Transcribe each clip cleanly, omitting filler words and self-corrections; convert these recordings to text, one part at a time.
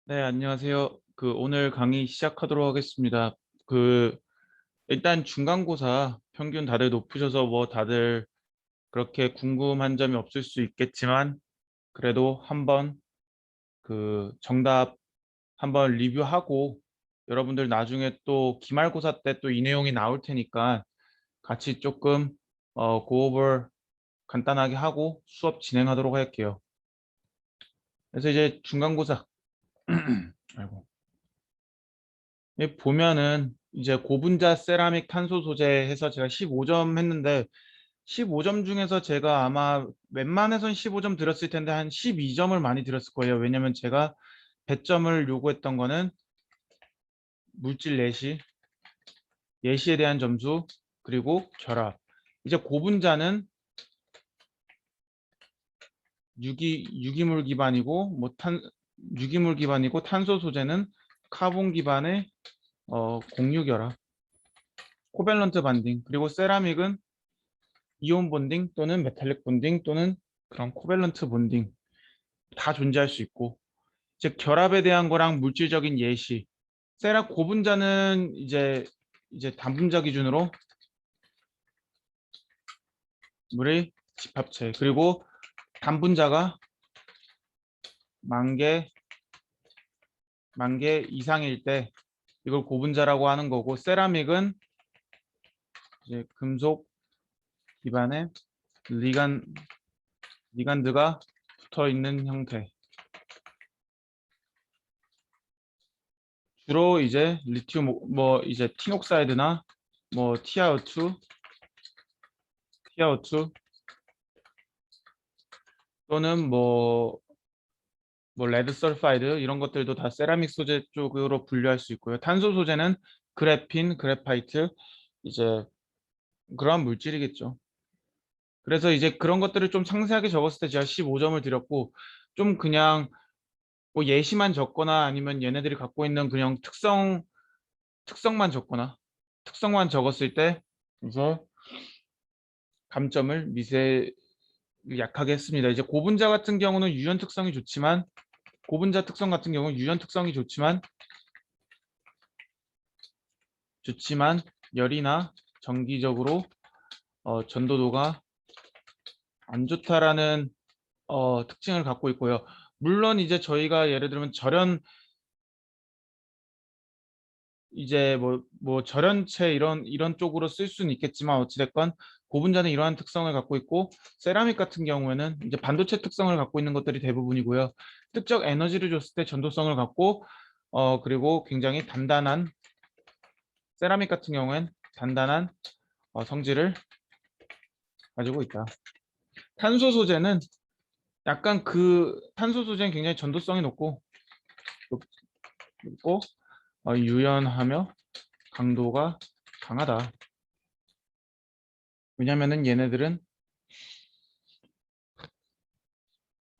네, 안녕하세요. 오늘 강의 시작하도록 하겠습니다. 그 일단 중간고사 평균 다들 높으셔서 뭐 다들 그렇게 궁금한 점이 없을 수 있겠지만 그래도 한번 정답 한번 리뷰하고 여러분들 나중에 또 기말고사 때 또 이 내용이 나올 테니까 같이 조금 고오버 간단하게 하고 수업 진행하도록 할게요. 그래서 이제 중간고사 아이고. 여기 보면은 이제 고분자 세라믹 탄소 소재 해서 제가 15점 했는데 15점 중에서 제가 아마 웬만해선 15점 드렸을 텐데 한 12점을 많이 드렸을 거예요. 왜냐면 제가 배점을 요구했던 거는 물질 예시에 대한 점수, 그리고 결합. 이제 고분자는 유기물 기반이고 유기물 기반이고 탄소 소재는 카본 기반의 공유 결합, 코밸런트 반딩, 그리고 세라믹은 이온 본딩 또는 메탈릭 본딩 또는 그런 코밸런트 본딩 다 존재할 수 있고, 즉 결합에 대한 거랑 물질적인 예시. 세라 고분자는 이제 단분자 기준으로 물의 집합체, 그리고 단분자가 만 개 이상일 때 이걸 고분자라고 하는 거고, 세라믹은 이제 금속 기반에 리간드가 붙어 있는 형태. 주로 이제 리튬 뭐 이제 틴옥사이드나 뭐 TiO2 또는 뭐 레드 설파이드 이런 것들도 다 세라믹 소재 쪽으로 분류할 수 있고요. 탄소 소재는 그래핀, 그래파이트 이제 그러한 물질이겠죠. 그래서 이제 그런 것들을 좀 상세하게 적었을 때 제가 15점을 드렸고, 좀 그냥 뭐 예시만 적거나 아니면 얘네들이 갖고 있는 그냥 특성만 적거나 특성만 적었을 때 이제 감점을 약하게 했습니다. 이제 고분자 같은 경우는 유연 특성이 좋지만 고분자 특성 같은 경우는 유연 특성이 좋지만 열이나 정기적으로 전도도가 안 좋다라는 특징을 갖고 있고요. 물론 이제 저희가 예를 들면 이제 뭐 절연체 이런 쪽으로 쓸 수는 있겠지만 어찌됐건 고분자는 이러한 특성을 갖고 있고, 세라믹 같은 경우에는 이제 반도체 특성을 갖고 있는 것들이 대부분이고요. 특정 에너지를 줬을 때 전도성을 갖고 그리고 굉장히 단단한, 세라믹 같은 경우엔 단단한 성질을 가지고 있다. 탄소 소재는 탄소 소재는 굉장히 전도성이 높고 유연하며 강도가 강하다. 왜냐면은 얘네들은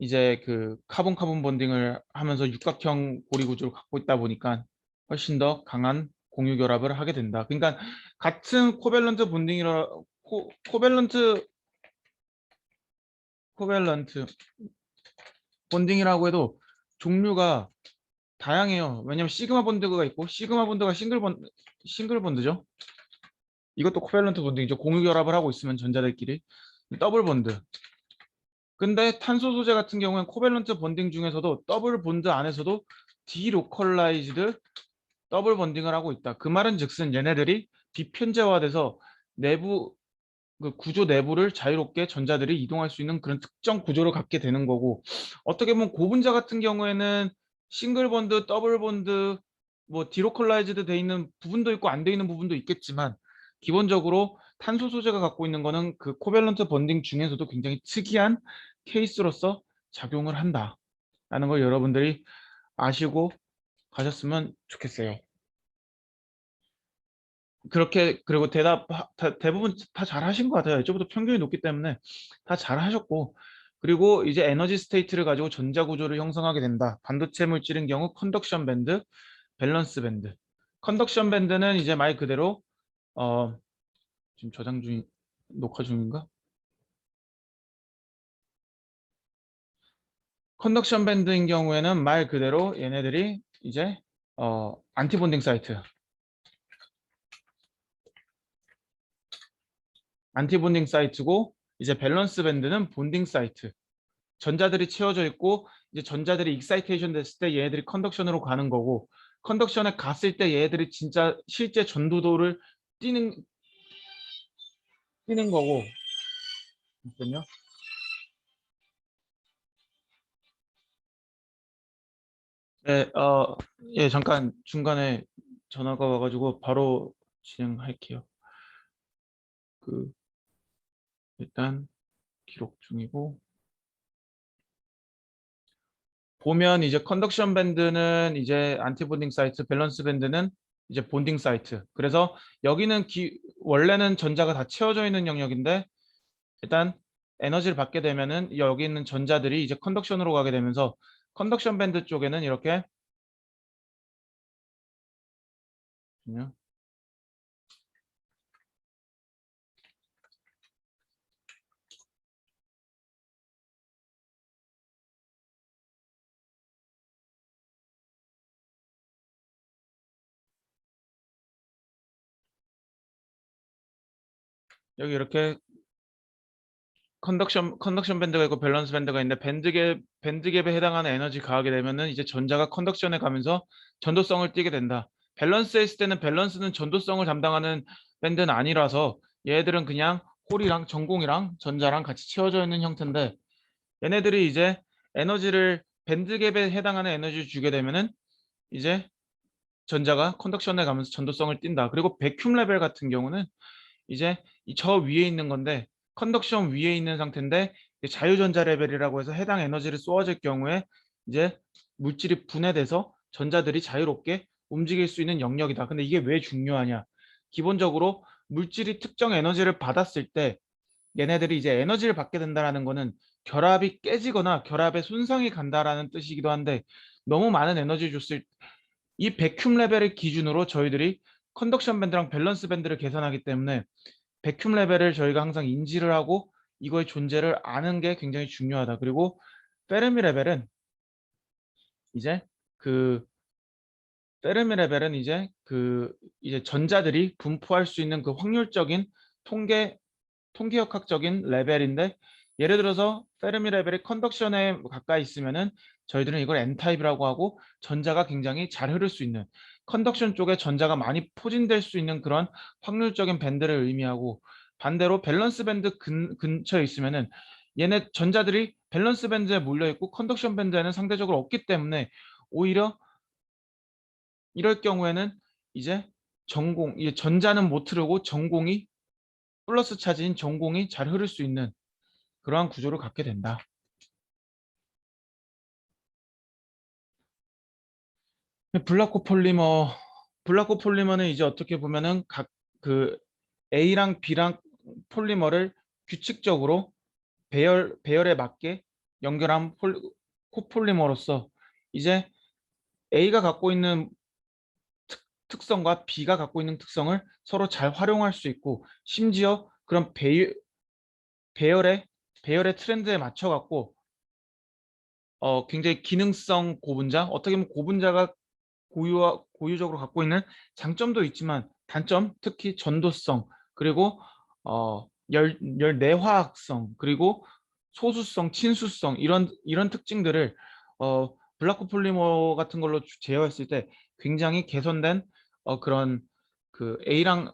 이제 카본 카본 본딩을 하면서 육각형 고리 구조를 갖고 있다 보니까 훨씬 더 강한 공유 결합을 하게 된다. 그러니까 같은 코밸런트 본딩이라고 해도 종류가 다양해요. 왜냐면 시그마 본드가 있고, 시그마 본드가 싱글 본드죠. 이것도 코밸런트 본딩이죠. 공유 결합을 하고 있으면 전자들끼리. 더블 본드. 근데 탄소 소재 같은 경우는 코밸런트 본딩 중에서도 더블 본드 안에서도 디로컬라이즈드 더블 본딩을 하고 있다. 그 말은 즉슨 얘네들이 비편제화돼서 내부 구조 내부를 자유롭게 전자들이 이동할 수 있는 그런 특정 구조를 갖게 되는 거고, 어떻게 보면 고분자 같은 경우에는 싱글 본드, 더블 본드, 뭐 디로컬라이즈드 돼 있는 부분도 있고 안 돼 있는 부분도 있겠지만, 기본적으로 탄소 소재가 갖고 있는 거는 그 코밸런트 본딩 중에서도 굉장히 특이한 케이스로서 작용을 한다라는 걸 여러분들이 아시고 가셨으면 좋겠어요. 그렇게, 그리고 대부분 다 잘하신 것 같아요. 이쪽부터 평균이 높기 때문에 다 잘하셨고, 그리고 이제 에너지 스테이트를 가지고 전자 구조를 형성하게 된다. 반도체 물질인 경우 컨덕션 밴드, 밸런스 밴드. 컨덕션 밴드는 이제 말 그대로 어 지금 녹화 중인가? 컨덕션 밴드인 경우에는 말 그대로 얘네들이 이제 안티본딩 사이트. 안티본딩 사이트고 이제 밸런스 밴드는 본딩 사이트. 전자들이 채워져 있고 이제 전자들이 익사이테이션 됐을 때 얘네들이 컨덕션으로 가는 거고 컨덕션에 갔을 때 얘네들이 진짜 실제 전도도를 뛰는 거고. 잠깐요. 네, 예, 잠깐 중간에 전화가 와가지고 바로 진행할게요. 그 일단 기록 중이고 보면 이제 컨덕션 밴드는 이제 안티본딩 사이트, 밸런스 밴드는 이제 본딩 사이트. 그래서 여기는 원래는 전자가 다 채워져 있는 영역인데 일단 에너지를 받게 되면은 여기 있는 전자들이 이제 컨덕션으로 가게 되면서 컨덕션 밴드 쪽에는 이렇게 여기 이렇게 컨덕션 밴드가 있고 밸런스 밴드가 있는데 밴드갭에 해당하는 에너지 가하게 되면은 이제 전자가 컨덕션에 가면서 전도성을 띠게 된다. 밸런스에 있을 때는 밸런스는 전도성을 담당하는 밴드는 아니라서 얘들은 그냥 홀이랑 전공이랑 전자랑 같이 채워져 있는 형태인데 얘네들이 이제 에너지를 밴드갭에 해당하는 에너지를 주게 되면은 이제 전자가 컨덕션에 가면서 전도성을 띈다. 그리고 베큐um 레벨 같은 경우는 이제 저 위에 있는 건데 컨덕션 위에 있는 상태인데 자유전자 레벨이라고 해서 해당 에너지를 쏘아질 경우에 이제 물질이 분해돼서 전자들이 자유롭게 움직일 수 있는 영역이다. 근데 이게 왜 중요하냐? 기본적으로 물질이 특정 에너지를 받았을 때 얘네들이 이제 에너지를 받게 된다는 거는 결합이 깨지거나 결합에 손상이 간다라는 뜻이기도 한데 너무 많은 에너지를 줬을 이 백큐um 레벨을 기준으로 저희들이 컨덕션 밴드랑 밸런스 밴드를 계산하기 때문에 백큐um 레벨을 저희가 항상 인지를 하고 이거의 존재를 아는 게 굉장히 중요하다. 그리고 페르미 레벨은 이제 그 페르미 레벨은 이제 전자들이 분포할 수 있는 그 확률적인 통계역학적인 레벨인데 예를 들어서 페르미 레벨이 컨덕션에 가까이 있으면은 저희들은 이걸 N타입이라고 하고 전자가 굉장히 잘 흐를 수 있는 컨덕션 쪽에 전자가 많이 포진될 수 있는 그런 확률적인 밴드를 의미하고 반대로 밸런스 밴드 근처에 있으면은 얘네 전자들이 밸런스 밴드에 몰려 있고 컨덕션 밴드에는 상대적으로 없기 때문에 오히려 이럴 경우에는 이제 이제 전자는 못 흐르고 전공이 플러스 차지인 전공이 잘 흐를 수 있는 그러한 구조를 갖게 된다. 블라코 폴리머는 이제 어떻게 보면은 각 그 A랑 B랑 폴리머를 규칙적으로 배열에 맞게 연결한 코폴리머로서 이제 A가 갖고 있는 특성과 B가 갖고 있는 특성을 서로 잘 활용할 수 있고 심지어 그런 배열의 트렌드에 맞춰 갖고 굉장히 기능성 고분자 어떻게 보면 고분자가 고유적으로 갖고 있는 장점도 있지만 단점, 특히 전도성, 그리고 열내화학성, 그리고 소수성, 친수성 이런 특징들을 블라크 폴리머 같은 걸로 제어했을 때 굉장히 개선된 그런 그 A랑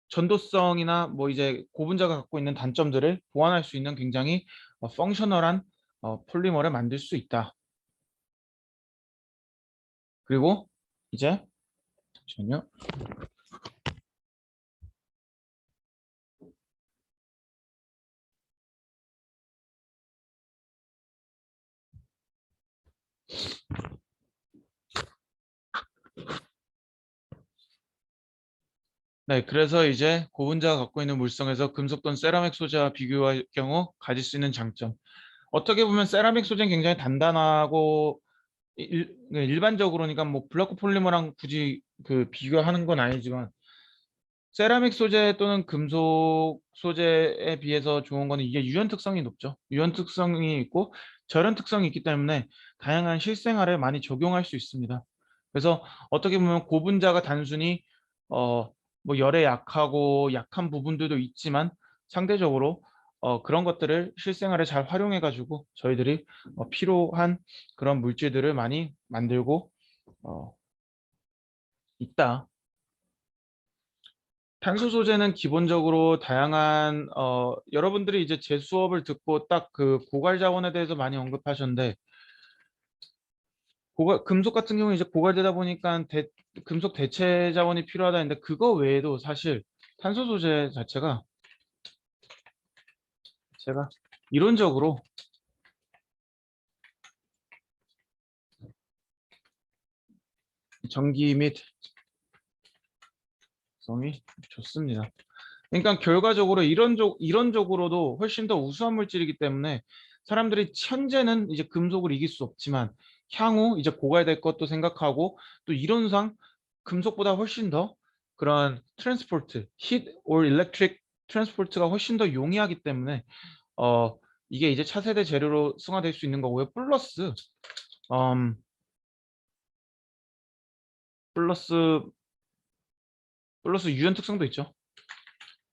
전도성이나 뭐 이제 고분자가 갖고 있는 단점들을 보완할 수 있는 굉장히 펑셔널한 폴리머를 만들 수 있다. 그리고 이제 잠시만요. 네, 그래서 이제 고분자가 갖고 있는 물성에서 금속 또는 세라믹 소재와 비교할 경우 가질 수 있는 장점. 어떻게 보면 세라믹 소재는 굉장히 단단하고 네, 일반적으로니까 뭐 블라크 폴리머랑 굳이 그 비교하는 건 아니지만 세라믹 소재 또는 금속 소재에 비해서 좋은 거는 이게 유연 특성이 높죠. 유연 특성이 있고 저런 특성이 있기 때문에 다양한 실생활에 많이 적용할 수 있습니다. 그래서 어떻게 보면 고분자가 단순히 뭐 열에 약하고 약한 부분들도 있지만 상대적으로 그런 것들을 실생활에 잘 활용해 가지고 저희들이 필요한 그런 물질들을 많이 만들고 어, 있다. 탄소 소재는 기본적으로 다양한 여러분들이 이제 제 수업을 듣고 딱 그 고갈 자원에 대해서 많이 언급하셨는데 금속 같은 경우는 이제 고갈되다 보니까 금속 대체 자원이 필요하다 했는데 그거 외에도 사실 탄소 소재 자체가 제가 이론적으로 전기 및 성이 좋습니다. 그러니까 결과적으로 이론적으로도 훨씬 더 우수한 물질이기 때문에 사람들이 현재는 이제 금속을 이길 수 없지만 향후 이제 고갈될 것도 생각하고 또 이론상 금속보다 훨씬 더 그런 트랜스포트, 히트 or 일렉트릭 트랜스포트가 훨씬 더 용이하기 때문에 어 이게 이제 차세대 재료로 승화될 수 있는 거고요. 음 플러스 플러스 유연 특성도 있죠.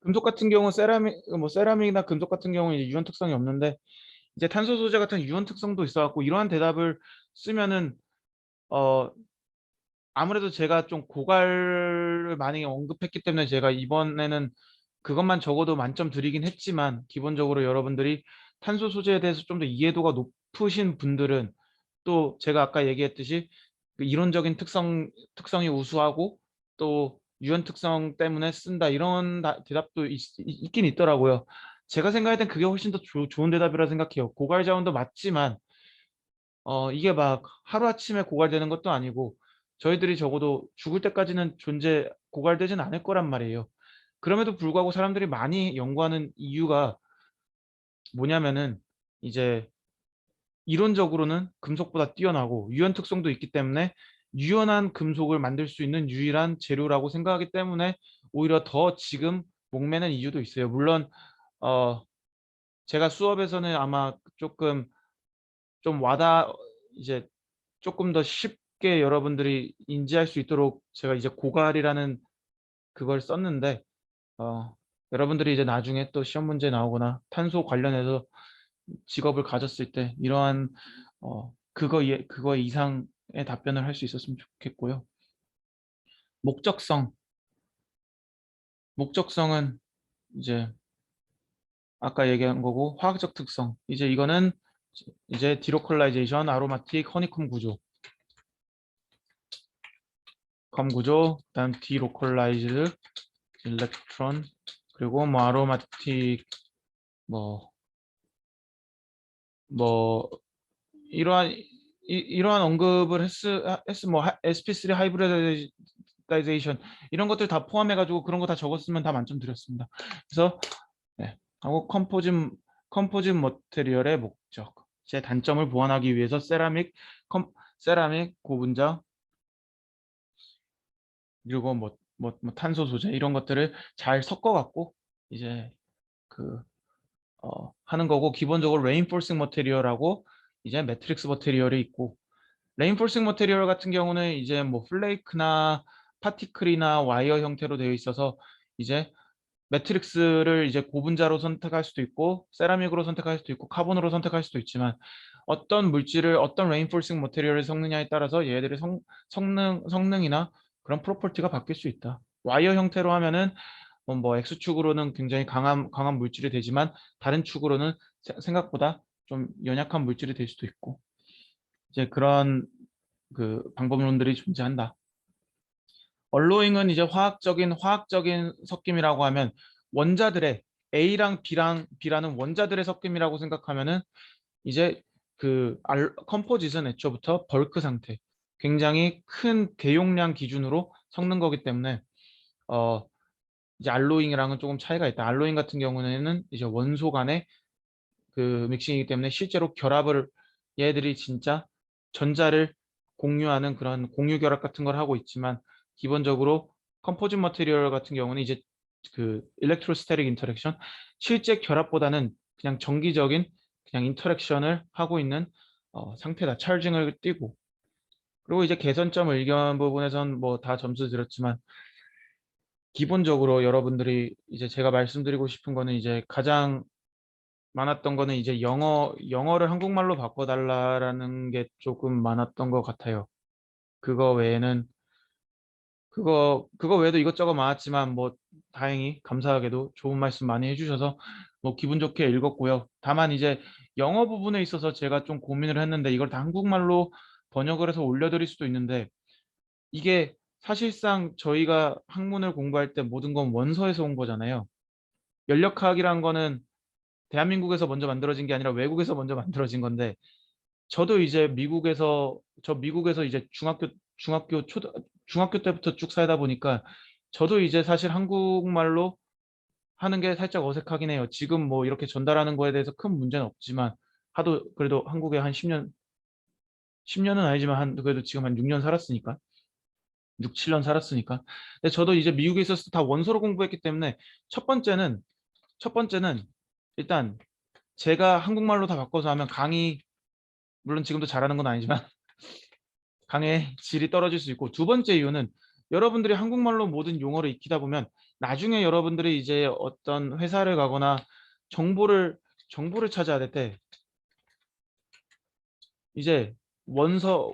금속 같은 경우 세라믹이나 금속 같은 경우는 이제 유연 특성이 없는데 이제 탄소 소재 같은 유연 특성도 있어 갖고 이러한 대답을 쓰면은 어 아무래도 제가 좀 고갈을 많이 언급했기 때문에 제가 이번에는 그것만 적어도 만점 드리긴 했지만 기본적으로 여러분들이 탄소 소재에 대해서 좀 더 이해도가 높으신 분들은 또 제가 아까 얘기했듯이 그 이론적인 특성이 우수하고 또 유연 특성 때문에 쓴다 이런 대답도 있긴 있더라고요. 제가 생각할 땐 그게 훨씬 더 좋은 대답이라 생각해요. 고갈 자원도 맞지만 이게 막 하루아침에 고갈되는 것도 아니고 저희들이 적어도 죽을 때까지는 고갈되진 않을 거란 말이에요. 그럼에도 불구하고 사람들이 많이 연구하는 이유가 뭐냐면은 이제 이론적으로는 금속보다 뛰어나고 유연 특성도 있기 때문에 유연한 금속을 만들 수 있는 유일한 재료라고 생각하기 때문에 오히려 더 지금 목매는 이유도 있어요. 물론 어 제가 수업에서는 아마 조금 좀 이제 조금 더 쉽게 여러분들이 인지할 수 있도록 제가 이제 고갈이라는 그걸 썼는데 여러분들이 이제 나중에 또 시험 문제 나오거나 탄소 관련해서 직업을 가졌을 때 이러한 그거 이상의 답변을 할 수 있었으면 좋겠고요. 목적성. 목적성은 이제 아까 얘기한 거고 화학적 특성. 이제 이거는 이제 디로콜라이제이션, 아로마틱, 허니콤 구조, 그다음 디로콜라이즈, 일렉트론, 그리고 뭐 아로마틱 뭐 뭐 이러한 언급을 뭐 sp3 하이브리다이제이션 이런 것들 다 포함해 가지고 그런 거 다 적었으면 다 만점 드렸습니다. 그래서 네. 하고 컴포짓 머테리얼의 목적. 제 단점을 보완하기 위해서 세라믹 고분자 그리고 뭐 탄소 소재 이런 것들을 잘 섞어 갖고 이제 그 하는 거고 기본적으로 레인포싱 머테리얼하고 이제 매트릭스 머테리얼이 있고 레인포싱 머테리얼 같은 경우는 이제 뭐 플레이크나 파티클이나 와이어 형태로 되어 있어서 이제 매트릭스를 이제 고분자로 선택할 수도 있고 세라믹으로 선택할 수도 있고 카본으로 선택할 수도 있지만 어떤 물질을 어떤 레인포싱 머테리얼을 섞느냐에 따라서 얘들의 성능이나 그런 프로퍼티가 바뀔 수 있다. 와이어 형태로 하면은 뭐 X축으로는 굉장히 강한 물질이 되지만 다른 축으로는 생각보다 좀 연약한 물질이 될 수도 있고 이제 그런 그 방법론들이 존재한다. 얼로잉은 이제 화학적인 섞임이라고 하면 원자들의 A랑 B라는 원자들의 섞임이라고 생각하면은 이제 컴포짓은 애초부터 벌크 상태, 굉장히 큰 대용량 기준으로 섞는 거기 때문에 어 이제 알로잉이랑은 조금 차이가 있다. 알로잉 같은 경우에는 이제 원소 간의 그 믹싱이기 때문에 실제로 얘들이 진짜 전자를 공유하는 그런 공유 결합 같은 걸 하고 있지만 기본적으로 컴포짓 머티리얼 같은 경우는 이제 그 일렉트로스태틱 인터랙션 실제 결합보다는 그냥 정기적인 그냥 인터랙션을 하고 있는 상태다. 찰징을 띄고. 그리고 이제 개선점 의견 부분에선 뭐 다 점수 드렸지만 기본적으로 여러분들이 이제 제가 말씀드리고 싶은 거는 이제 가장 많았던 거는 이제 영어를 한국말로 바꿔달라라는 게 조금 많았던 것 같아요. 그거 외에는 그거 외에도 이것저것 많았지만 뭐 다행히 감사하게도 좋은 말씀 많이 해주셔서 뭐 기분 좋게 읽었고요. 다만 이제 영어 부분에 있어서 제가 좀 고민을 했는데 이걸 다 한국말로 번역을 해서 올려드릴 수도 있는데 이게 사실상 저희가 학문을 공부할 때 모든 건 원서에서 온 거잖아요. 연력학이란 거는 대한민국에서 먼저 만들어진 게 아니라 외국에서 먼저 만들어진 건데 저도 이제 미국에서 이제 중학교 때부터 쭉 살다 보니까 저도 이제 사실 한국말로 하는 게 살짝 어색하긴 해요. 지금 뭐 이렇게 전달하는 거에 대해서 큰 문제는 없지만 하도 그래도 한국에 한 10년은 아니지만 한 그래도 지금 한 6년 살았으니까 6, 7년 살았으니까. 근데 저도 이제 미국에 있었을 때 다 원서로 공부했기 때문에 첫 번째는 일단 제가 한국말로 다 바꿔서 하면 물론 지금도 잘하는 건 아니지만 강의 질이 떨어질 수 있고 두 번째 이유는 여러분들이 한국말로 모든 용어를 익히다 보면 나중에 여러분들이 이제 어떤 회사를 가거나 정보를 찾아야 될 때 이제 원서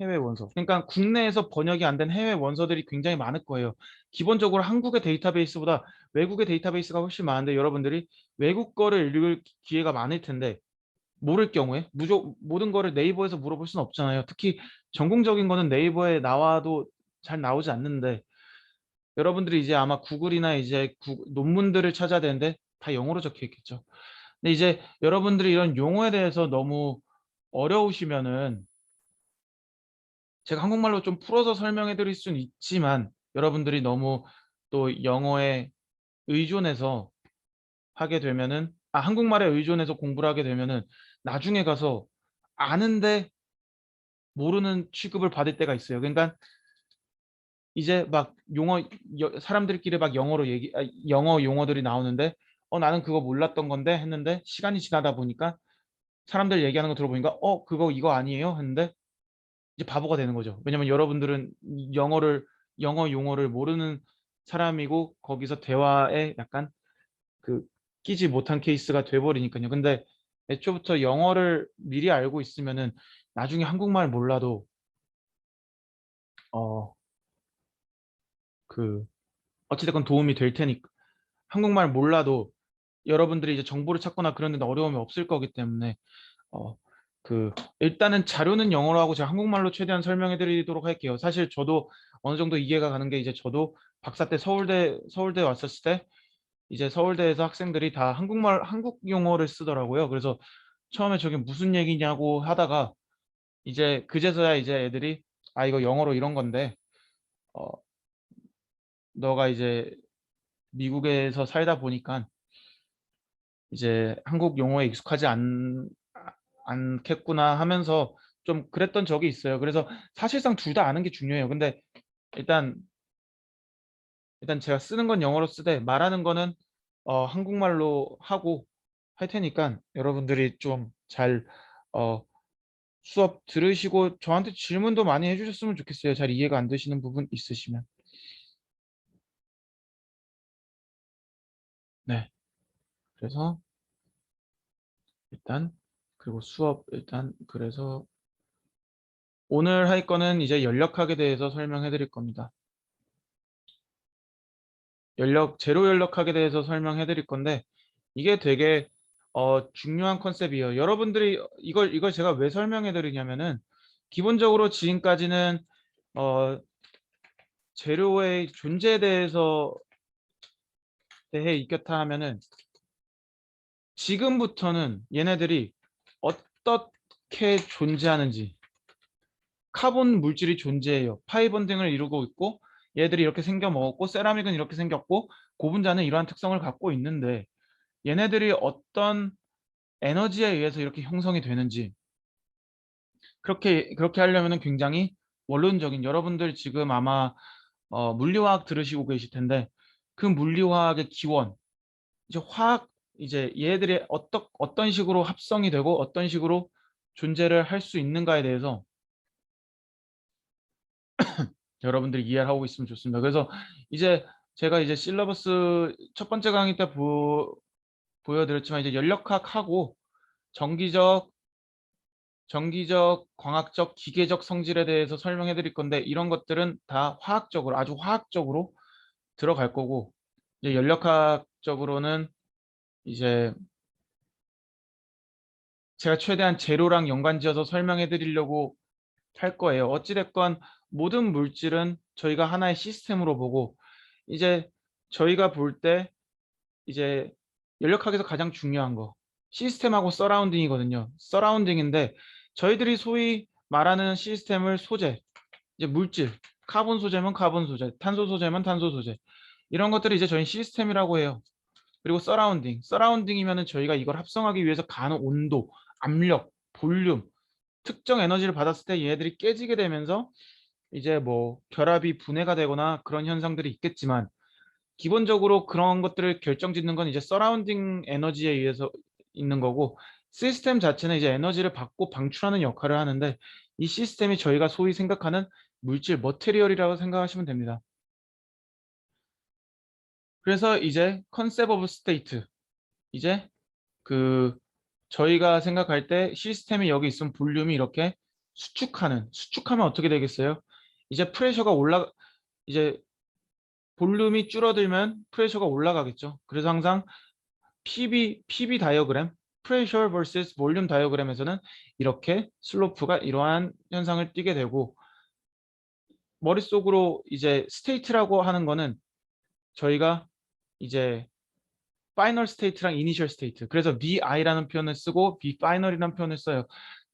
해외 원서 그러니까 국내에서 번역이 안 된 해외 원서들이 굉장히 많을 거예요. 기본적으로 한국의 데이터베이스보다 외국의 데이터베이스가 훨씬 많은데 여러분들이 외국 거를 읽을 기회가 많을 텐데 모를 경우에 모든 거를 네이버에서 물어볼 수는 없잖아요. 특히 전공적인 거는 네이버에 나와도 잘 나오지 않는데 여러분들이 이제 아마 구글이나 이제 논문들을 찾아야 되는데 다 영어로 적혀 있겠죠. 근데 이제 여러분들이 이런 용어에 대해서 너무 어려우시면은 제가 한국말로 좀 풀어서 설명해 드릴 수는 있지만 여러분들이 너무 또 영어에 의존해서 하게 되면은 한국말에 의존해서 공부를 하게 되면은 나중에 가서 아는데 모르는 취급을 받을 때가 있어요. 그러니까 이제 막 사람들끼리 막 영어 용어들이 나오는데 나는 그거 몰랐던 건데 했는데 시간이 지나다 보니까 사람들 얘기하는 거 들어보니까 그거 이거 아니에요 했는데 이제 바보가 되는 거죠. 왜냐면 여러분들은 영어 용어를 모르는 사람이고 거기서 대화에 약간 그 끼지 못한 케이스가 돼버리니까요. 근데 애초부터 영어를 미리 알고 있으면은 나중에 한국말 몰라도 어 그 어찌됐건 도움이 될 테니까 한국말 몰라도 여러분들이 이제 정보를 찾거나 그러는데 어려움이 없을 거기 때문에 어 일단은 자료는 영어로 하고 제가 한국말로 최대한 설명해 드리도록 할게요. 사실 저도 어느 정도 이해가 가는 게 이제 저도 박사 때 서울대 왔었을 때 이제 서울대에서 학생들이 다 한국 용어를 쓰더라고요. 그래서 처음에 저게 무슨 얘기냐고 하다가 이제 그제서야 이제 애들이 이거 영어로 이런 건데 어 너가 이제 미국에서 살다 보니까 이제 한국 용어에 익숙하지 않겠구나 하면서 좀 그랬던 적이 있어요. 그래서 사실상 둘 다 아는 게 중요해요. 근데 일단 제가 쓰는 건 영어로 쓰되 말하는 거는 한국말로 하고 할 테니까 여러분들이 좀 잘 수업 들으시고 저한테 질문도 많이 해주셨으면 좋겠어요. 잘 이해가 안 되시는 부분 있으시면. 네. 그래서 일단 그리고 수업 일단 그래서 오늘 할 거는 이제 연력학에 대해서 설명해 드릴 겁니다. 제로 연력학에 대해서 설명해 드릴 건데 이게 되게 중요한 컨셉이에요. 여러분들이 이걸 제가 왜 설명해 드리냐면은 기본적으로 지금까지는 어 재료의 존재에 대해 익혔다 하면은 지금부터는 얘네들이 어떻게 존재하는지 카본 물질이 존재해요. 파이번딩을 이루고 있고 얘들이 이렇게 생겨 먹었고 세라믹은 이렇게 생겼고 고분자는 이러한 특성을 갖고 있는데 얘네들이 어떤 에너지에 의해서 이렇게 형성이 되는지 그렇게 하려면은 굉장히 원론적인 여러분들 지금 아마 물리화학 들으시고 계실 텐데 그 물리화학의 기원 이제 이제 얘들이 어떤 식으로 합성이 되고 어떤 식으로 존재를 할 수 있는가에 대해서 여러분들이 이해를 하고 있으면 좋습니다. 그래서 이제 제가 이제 실러버스 첫 번째 강의 때 보여드렸지만 이제 연력학하고 전기적, 광학적, 기계적 성질에 대해서 설명해 드릴 건데 이런 것들은 다 화학적으로 아주 화학적으로 들어갈 거고 이제 연력학적으로는 이제 제가 최대한 재료랑 연관지어서 설명해 드리려고 할 거예요. 어찌됐건 모든 물질은 저희가 하나의 시스템으로 보고 이제 저희가 볼 때 이제 연력학에서 가장 중요한 거 시스템하고 서라운딩이거든요. 서라운딩인데 저희들이 소위 말하는 시스템을 소재, 이제 물질, 카본 소재면 카본 소재, 탄소 소재면 탄소 소재 이런 것들을 이제 저희 시스템이라고 해요. 그리고 서라운딩이면은 저희가 이걸 합성하기 위해서 가는 온도, 압력, 볼륨, 특정 에너지를 받았을 때 얘네들이 깨지게 되면서 이제 뭐 결합이 분해가 되거나 그런 현상들이 있겠지만 기본적으로 그런 것들을 결정짓는 건 이제 서라운딩 에너지에 의해서 있는 거고 시스템 자체는 이제 에너지를 받고 방출하는 역할을 하는데 이 시스템이 저희가 소위 생각하는 물질, 머테리얼이라고 생각하시면 됩니다. 그래서 이제 컨셉 오브 스테이트 이제 그 저희가 생각할 때 시스템이 여기 있으면 볼륨이 이렇게 수축하면 어떻게 되겠어요? 이제 프레셔가 이제 볼륨이 줄어들면 프레셔가 올라가겠죠. 그래서 항상 PB 다이어그램, 프레셔 vs 볼륨 다이어그램에서는 이렇게 슬로프가 이러한 현상을 띠게 되고 머릿속으로 이제 스테이트라고 하는 거는 저희가 이제 파이널 스테이트랑 이니셜 스테이트 그래서 VI라는 표현을 쓰고 VFINAL이라는 표현을 써요.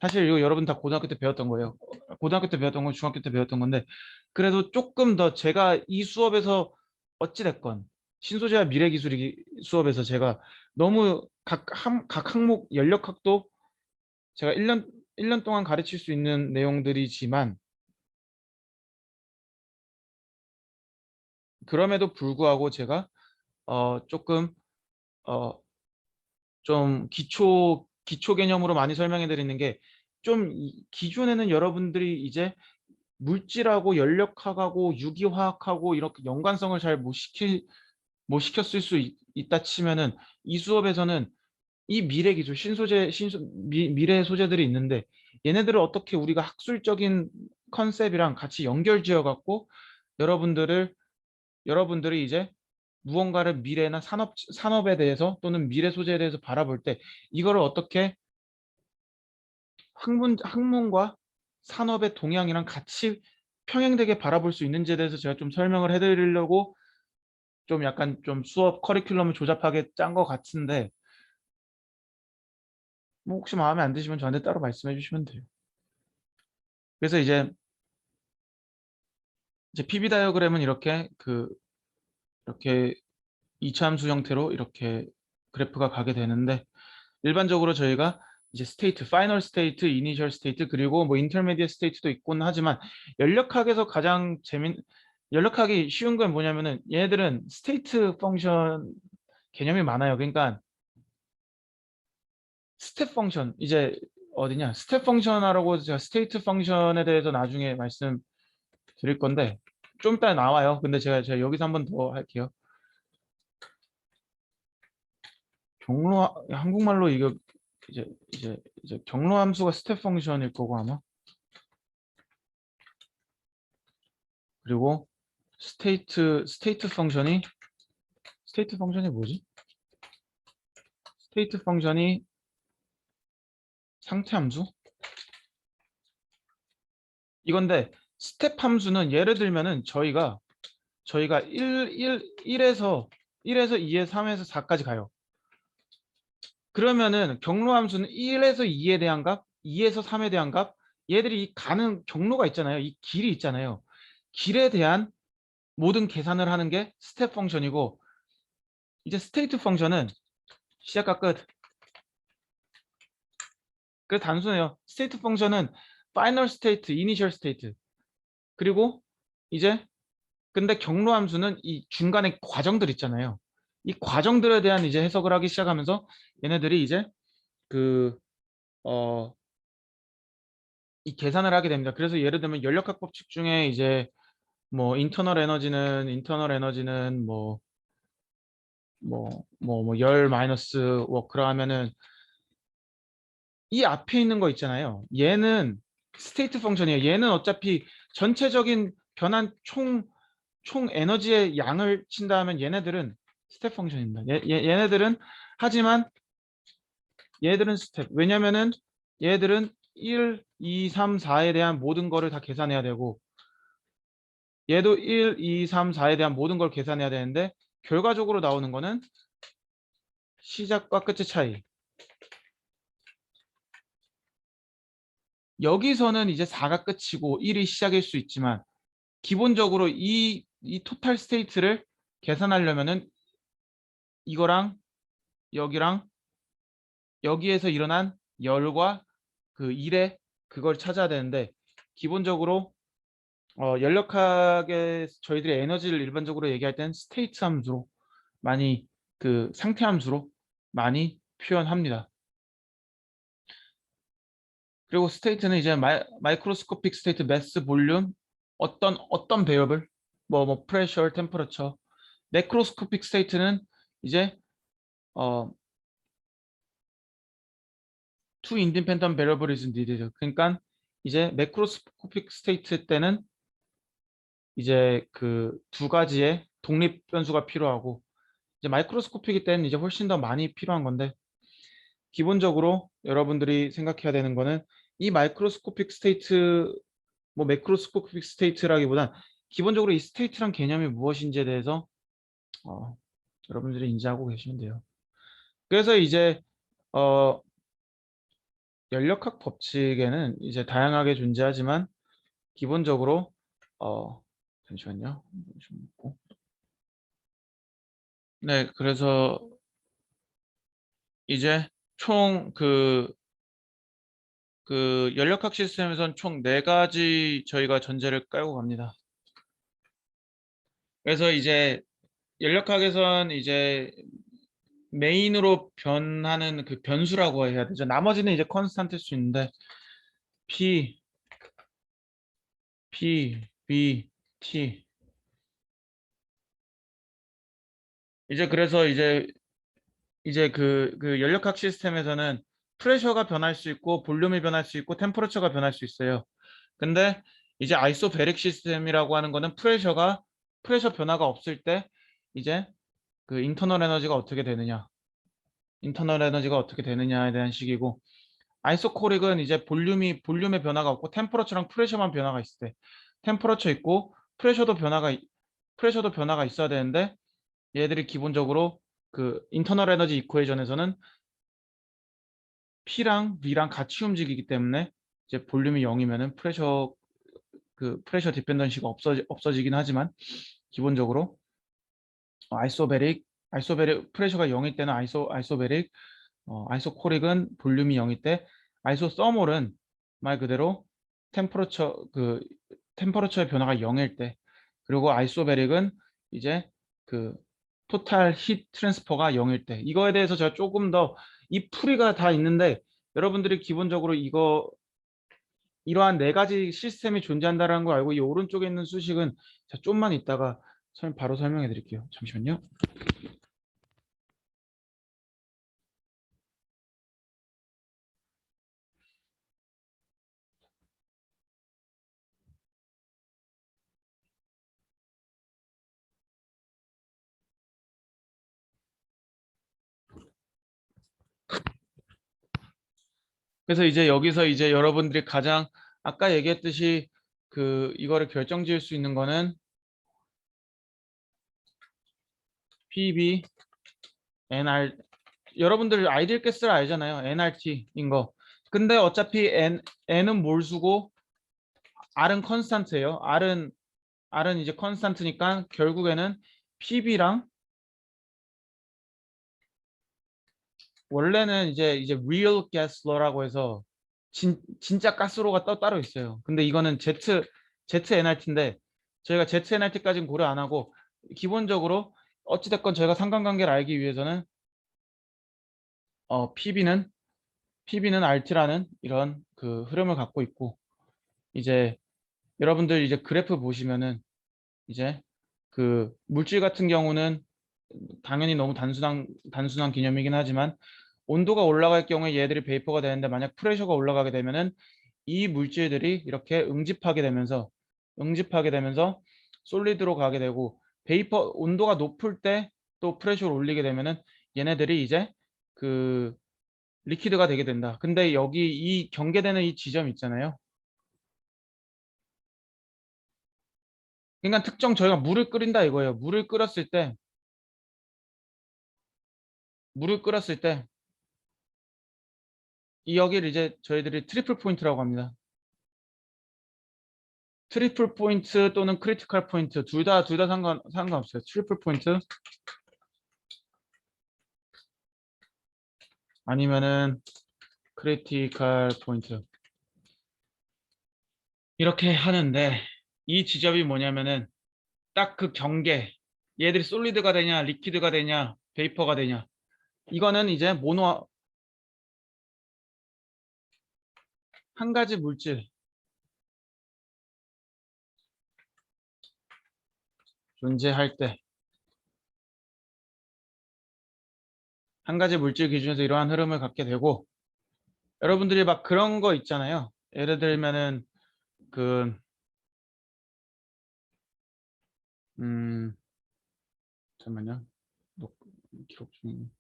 사실 이거 여러분 다 고등학교 때 배웠던 거예요. 고등학교 때 배웠던 건 중학교 때 배웠던 건데 그래도 조금 더 제가 이 수업에서 어찌됐건 신소재와 미래기술이 수업에서 제가 너무 각 항목 연력학도 제가 1년 동안 가르칠 수 있는 내용들이지만 그럼에도 불구하고 제가 조금 어, 좀 기초 개념으로 많이 설명해 드리는 게 좀 기존에는 여러분들이 이제 물질하고 연력학하고 유기화학하고 이렇게 연관성을 잘 못 시켰을 수 있다 치면은 이 수업에서는 이 미래 기술 미래 소재들이 있는데 얘네들을 어떻게 우리가 학술적인 컨셉이랑 같이 연결지어 갖고 여러분들을 여러분들이 이제 무언가를 미래나 산업에 대해서 또는 미래 소재에 대해서 바라볼 때 이거를 어떻게 학문과 산업의 동향이랑 같이 평행되게 바라볼 수 있는지에 대해서 제가 좀 설명을 해드리려고 좀 약간 좀 수업 커리큘럼을 조잡하게 짠 것 같은데 뭐 혹시 마음에 안 드시면 저한테 따로 말씀해 주시면 돼요. 그래서 이제 PB 다이어그램은 이렇게 이차함수 형태로 이렇게 그래프가 가게 되는데 일반적으로 저희가 이제 스테이트, 파이널 스테이트, 이니셜 스테이트 그리고 뭐 인터미디엇 스테이트도 있곤 하지만 연력학에서 연력하기 쉬운 건 뭐냐면은 얘네들은 스테이트 펑션 개념이 많아요. 그러니까 스텝 펑션 이제 어디냐 스텝 펑션하라고 제가 스테이트 펑션에 대해서 나중에 말씀드릴 건데 좀 이따 나와요. 근데 제가 여기서 한 번 더 할게요. 한국말로 이거 이제 경로 함수가 스텝 펑션일 거고 아마 그리고 스테이트 펑션이 뭐지? 스테이트 펑션이 상태 함수? 이건데 스텝 함수는 예를 들면은 저희가 1에서 2에서 3에서 4까지 가요. 그러면은 경로 함수는 1에서 2에 대한 값, 2에서 3에 대한 값, 얘들이 가는 경로가 있잖아요. 이 길이 있잖아요. 길에 대한 모든 계산을 하는 게 스텝 펑션이고 이제 스테이트 펑션은 시작과 끝. 그래서 단순해요. 스테이트 펑션은 파이널 스테이트, 이니셜 스테이트. 그리고 이제 근데 경로 함수는 이 중간에 과정들 있잖아요. 이 과정들에 대한 이제 해석을 하기 시작하면서 얘네들이 이제 그 이 계산을 하게 됩니다. 그래서 예를 들면 연력학 법칙 중에 이제 뭐 인터널 에너지는 열 마이너스 워크라 하면은 이 앞에 있는 거 있잖아요. 얘는 스테이트 펑션이에요. 얘는 어차피 전체적인 변한 총 에너지의 양을 친다 하면 얘네들은 스텝 펑션입니다. 얘네들은 하지만 얘들은 스텝. 왜냐면은 얘들은 1, 2, 3, 4에 대한 모든 거를 다 계산해야 되고 얘도 1, 2, 3, 4에 대한 모든 걸 계산해야 되는데 결과적으로 나오는 거는 시작과 끝의 차이. 여기서는 이제 4가 끝이고 1이 시작일 수 있지만 기본적으로 이 토탈 스테이트를 계산하려면은 이거랑 여기랑 여기에서 일어난 열과 그 1의 그걸 찾아야 되는데 기본적으로 연력학에 저희들이 에너지를 일반적으로 얘기할 때는 스테이트 함수로 많이 그 상태 함수로 많이 표현합니다. 그리고 스테이트는 이제 마이크로스코픽 스테이트, 매스, 볼륨, 어떤 배열을 프레셔, 템퍼러처. 매크로스코픽 스테이트는 이제 어 two independent variable is needed. 그러니까 이제 매크로스코픽 스테이트 때는 이제 그 두 가지의 독립 변수가 필요하고 이제 마이크로스코픽일 때는 이제 훨씬 더 많이 필요한 건데 기본적으로 여러분들이 생각해야 되는 거는 이 마이크로스코픽 스테이트 매크로스코픽 스테이트라기보단 기본적으로 이 스테이트란 개념이 무엇인지에 대해서 어, 여러분들이 인지하고 계시면 돼요. 그래서 이제 어, 연력학 법칙에는 이제 다양하게 존재하지만 기본적으로 잠시만요. 좀 먹고. 네, 그래서 이제 총 그 연력학 시스템에선 총 네 가지 저희가 전제를 깔고 갑니다. 그래서 이제 연력학에선 이제 메인으로 변하는 그 변수라고 해야 되죠. 나머지는 이제 컨스탄트일 수 있는데 P, B, T. 이제 그래서 이제 그 연력학 시스템에서는 프레셔가 변할 수 있고 볼륨이 변할 수 있고 템퍼러처가 변할 수 있어요. 근데 이제 아이소베릭 시스템이라고 하는 거는 프레셔 변화가 없을 때 이제 그 인터널 에너지가 어떻게 되느냐에 대한 식이고 아이소코릭은 이제 볼륨의 변화가 없고 템퍼러처랑 프레셔만 변화가 있을 때 템퍼러처 있고 프레셔도 변화가 있어야 되는데 얘들이 기본적으로 그 인터널 에너지 이쿠에이션에서는 P랑 V랑 같이 움직이기 때문에 이제 볼륨이 0이면은 프레셔 디펜던시가 없어지긴 하지만 기본적으로 아이소베릭 프레셔가 0일 때는 아이소베릭 아이소코릭은 볼륨이 0일 때 아이소서몰은 말 그대로 템퍼러처 그 템퍼러처의 변화가 0일 때 그리고 아이소베릭은 이제 그 토탈 히 트랜스퍼가 0일 때 이거에 대해서 제가 조금 더 이 풀이가 다 있는데 여러분들이 기본적으로 이러한 네 가지 시스템이 존재한다는 걸 알고 이 오른쪽에 있는 수식은 제가 좀만 이따가 바로 설명해 드릴게요. 잠시만요. 그래서 이제 여기서 이제 여러분들이 가장 아까 얘기했듯이 그 이거를 결정지을 수 있는 거는 PB, NR 여러분들 아이디어 가스를 알잖아요. NRT인 거. 근데 어차피 N은 몰수고 R은 컨스탄트예요. R은 이제 컨스탄트니까 결국에는 PB랑 원래는 이제 real gas law라고 해서 진짜 가스로가 따로 있어요. 근데 이거는 ZNRT인데 저희가 ZNRT까지는 고려 안 하고 기본적으로 어찌됐건 저희가 상관관계를 알기 위해서는 PB는 RT라는 이런 그 흐름을 갖고 있고, 이제 여러분들 이제 그래프 보시면은 이제 그 물질 같은 경우는 당연히 너무 단순한 개념이긴 하지만, 온도가 올라갈 경우에 얘들이 베이퍼가 되는데, 만약 프레셔가 올라가게 되면은 이 물질들이 이렇게 응집하게 되면서 솔리드로 가게 되고, 베이퍼 온도가 높을 때 또 프레셔를 올리게 되면은 얘네들이 이제 그 리퀴드가 되게 된다. 근데 여기 이 경계되는 이 지점 있잖아요. 그러니까 특정 저희가 물을 끓인다 이거예요. 물을 끓였을 때 이 여기를 이제 저희들이 트리플 포인트라고 합니다. 트리플 포인트 또는 크리티컬 포인트, 둘 다 상관없어요. 트리플 포인트 아니면은 크리티컬 포인트, 이렇게 하는데, 이 지점이 뭐냐면은 딱 그 경계, 얘들이 솔리드가 되냐 리퀴드가 되냐 베이퍼가 되냐, 이거는 이제 한 가지 물질 존재할 때, 한 가지 물질 기준에서 이러한 흐름을 갖게 되고, 여러분들이 막 그런 거 있잖아요. 예를 들면은 그 음 잠깐만요. 녹- 기록 중.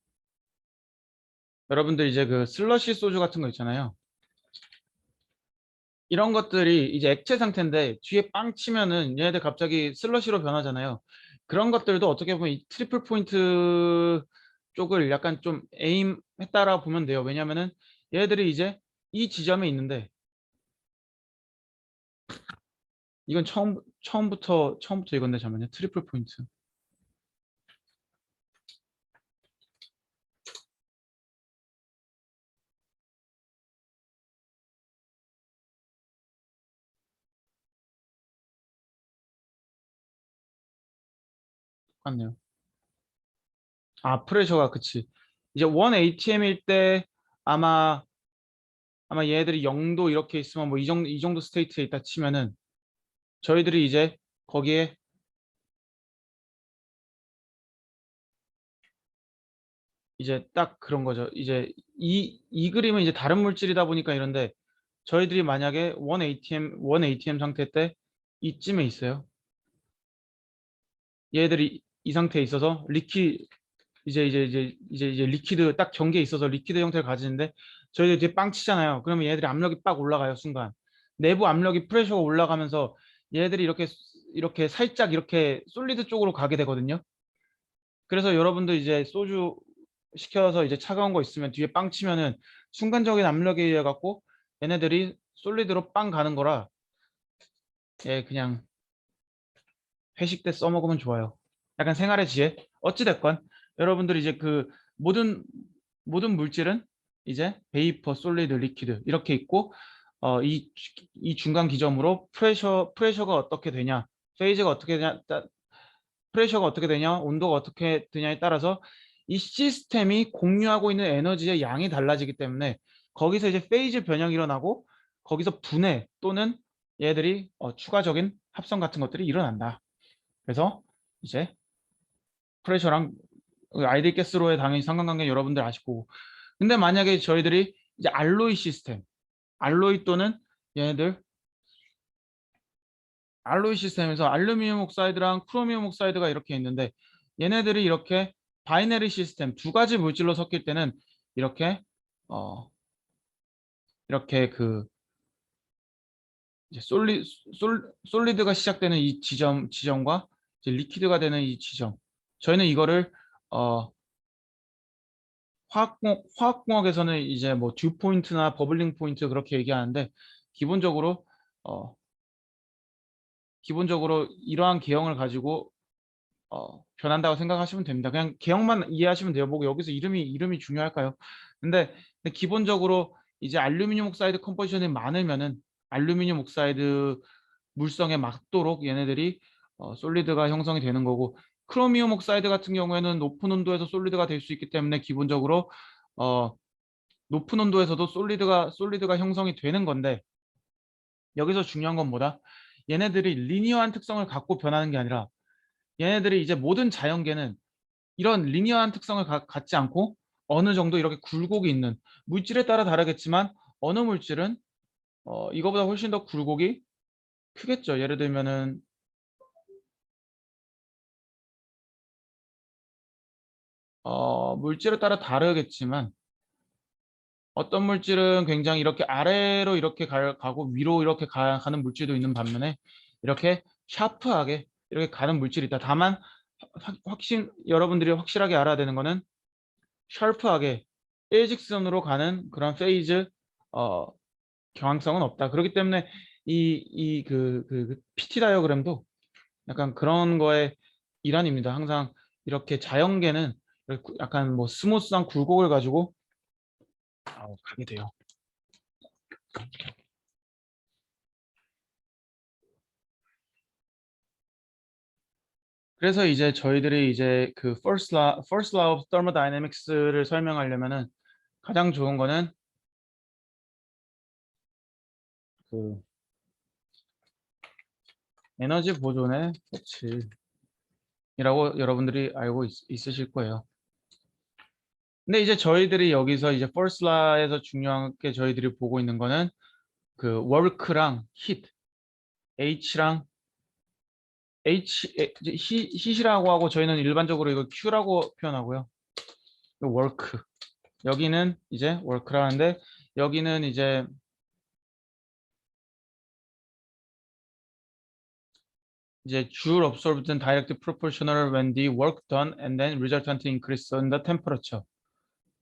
여러분들 이제 그 슬러시 소주 같은 거 있잖아요. 이런 것들이 이제 액체 상태인데 뒤에 빵 치면은 얘네들 갑자기 슬러시로 변하잖아요. 그런 것들도 어떻게 보면 이 트리플 포인트 쪽을 약간 좀 에임했다라 보면 돼요. 왜냐면은 얘네들이 이제 이 지점에 있는데, 이건 처음부터 이건데, 잠깐만요. 트리플 포인트. 똑같네요. 아, 프레셔가, 그치. 이제 1 ATM일 때 아마 얘네들이 0도 이렇게 있으면 뭐 이 정도 스테이트에 있다 치면은, 저희들이 이제 거기에 이제 딱 그런 거죠. 이제 이 그림은 이제 다른 물질이다 보니까 이런데, 저희들이 만약에 1 ATM 상태 때 이쯤에 있어요. 얘들이 이 상태에 있어서 이제 리퀴드 딱 경계에 있어서 리퀴드 형태를 가지는데, 저희들이 뒤에 빵 치잖아요. 그러면 얘들이 압력이 빡 올라가요, 순간. 내부 압력이 프레셔가 올라가면서 얘들이 이렇게 살짝 이렇게 솔리드 쪽으로 가게 되거든요. 그래서 여러분들 이제 소주 시켜서 이제 차가운 거 있으면 뒤에 빵 치면은 순간적인 압력에 의해 갖고 얘네들이 솔리드로 빵 가는 거라, 예, 그냥 회식 때 써먹으면 좋아요. 약간 생활의 지혜. 어찌 됐건 여러분들이 이제 그 모든 물질은 이제 베이퍼, 솔리드, 리퀴드 이렇게 있고, 이 중간 기점으로 프레셔가 어떻게 되냐, 페이즈가 어떻게 되냐, 프레셔가 어떻게 되냐, 온도가 어떻게 되냐에 따라서 이 시스템이 공유하고 있는 에너지의 양이 달라지기 때문에, 거기서 이제 페이즈 변형이 일어나고, 거기서 분해 또는 얘들이 추가적인 합성 같은 것들이 일어난다. 그래서 이제 프레셔랑 아이디 가스로의 당연히 상관관계 여러분들 아시고, 근데 만약에 저희들이 이제 알로이 시스템, 알로이 또는 얘네들 알로이 시스템에서 알루미늄 옥사이드랑 크로미움 옥사이드가 이렇게 있는데, 얘네들이 이렇게 바이너리 시스템 두 가지 물질로 섞일 때는 이렇게 어 이렇게 그 이제 솔리드가 시작되는 이 지점과 이제 리퀴드가 되는 이 지점, 저희는 이거를 어 화학공학에서는 이제 뭐 듀 포인트나 버블링 포인트 그렇게 얘기하는데, 기본적으로 어 기본적으로 이러한 개형을 가지고 변한다고 생각하시면 됩니다. 그냥 개형만 이해하시면 돼요. 뭐 여기서 이름이 중요할까요? 근데 기본적으로 이제 알루미늄 옥사이드 컴포지션이 많으면은 알루미늄 옥사이드 물성에 맞도록 얘네들이 솔리드가 형성이 되는 거고, 크로미움 옥사이드 같은 경우에는 높은 온도에서 솔리드가 될 수 있기 때문에 기본적으로 어, 높은 온도에서도 솔리드가 형성이 되는 건데, 여기서 중요한 건 뭐다? 얘네들이 리니어한 특성을 갖고 변하는 게 아니라 얘네들이 이제 모든 자연계는 이런 리니어한 특성을 갖지 않고 어느 정도 이렇게 굴곡이 있는, 물질에 따라 다르겠지만 어느 물질은 이거보다 훨씬 더 굴곡이 크겠죠. 예를 들면은 물질에 따라 다르겠지만 어떤 물질은 굉장히 이렇게 아래로 이렇게 가고 위로 이렇게 가는 물질도 있는 반면에 이렇게 샤프하게 이렇게 가는 물질이 있다. 다만 여러분들이 확실하게 알아야 되는 거는 샤프하게 일직선으로 가는 그런 페이즈 어, 경항성은 없다. 그렇기 때문에 그 PT 다이어그램도 약간 그런 거의 일환입니다. 항상 이렇게 자연계는 이렇게 약간 뭐 스무스한 굴곡을 가지고 가게 돼요. 그래서 이제 저희들이 이제 그 first law of thermodynamics를 설명하려면은 가장 좋은 거는 그 에너지 보존의 법칙이라고 여러분들이 알고 있으실 거예요. 근데 이제 저희들이 여기서 이제 first law에서 중요한 게 저희들이 보고 있는 거는 그 work랑 heat, H랑 heat이라고 하고 저희는 일반적으로 이거 Q라고 표현하고요. work. 여기는 이제 work라는데 여기는 이제 Joule absorbed and directly proportional when the work done and then resultant increase in the temperature.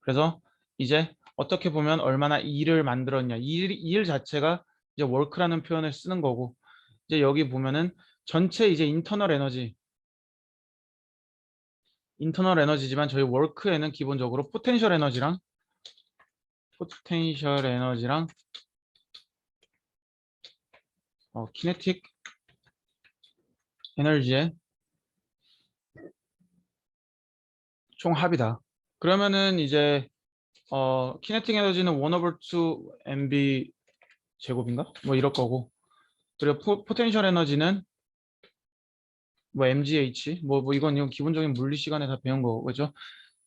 그래서 이제 어떻게 보면 얼마나 일을 만들었냐, 일 자체가 이제 work라는 표현을 쓰는 거고, 이제 여기 보면은 전체 이제 인터널 에너지지만 저희 work에는 기본적으로 포텐셜 에너지랑 키네틱 에너지의 총합이다. 그러면은 이제 키네틱 에너지는 1 over 2 mb 제곱인가? 뭐 이럴 거고, 그리고 포텐셜 에너지는 뭐 mgh 이건 기본적인 물리 시간에 다 배운 거죠.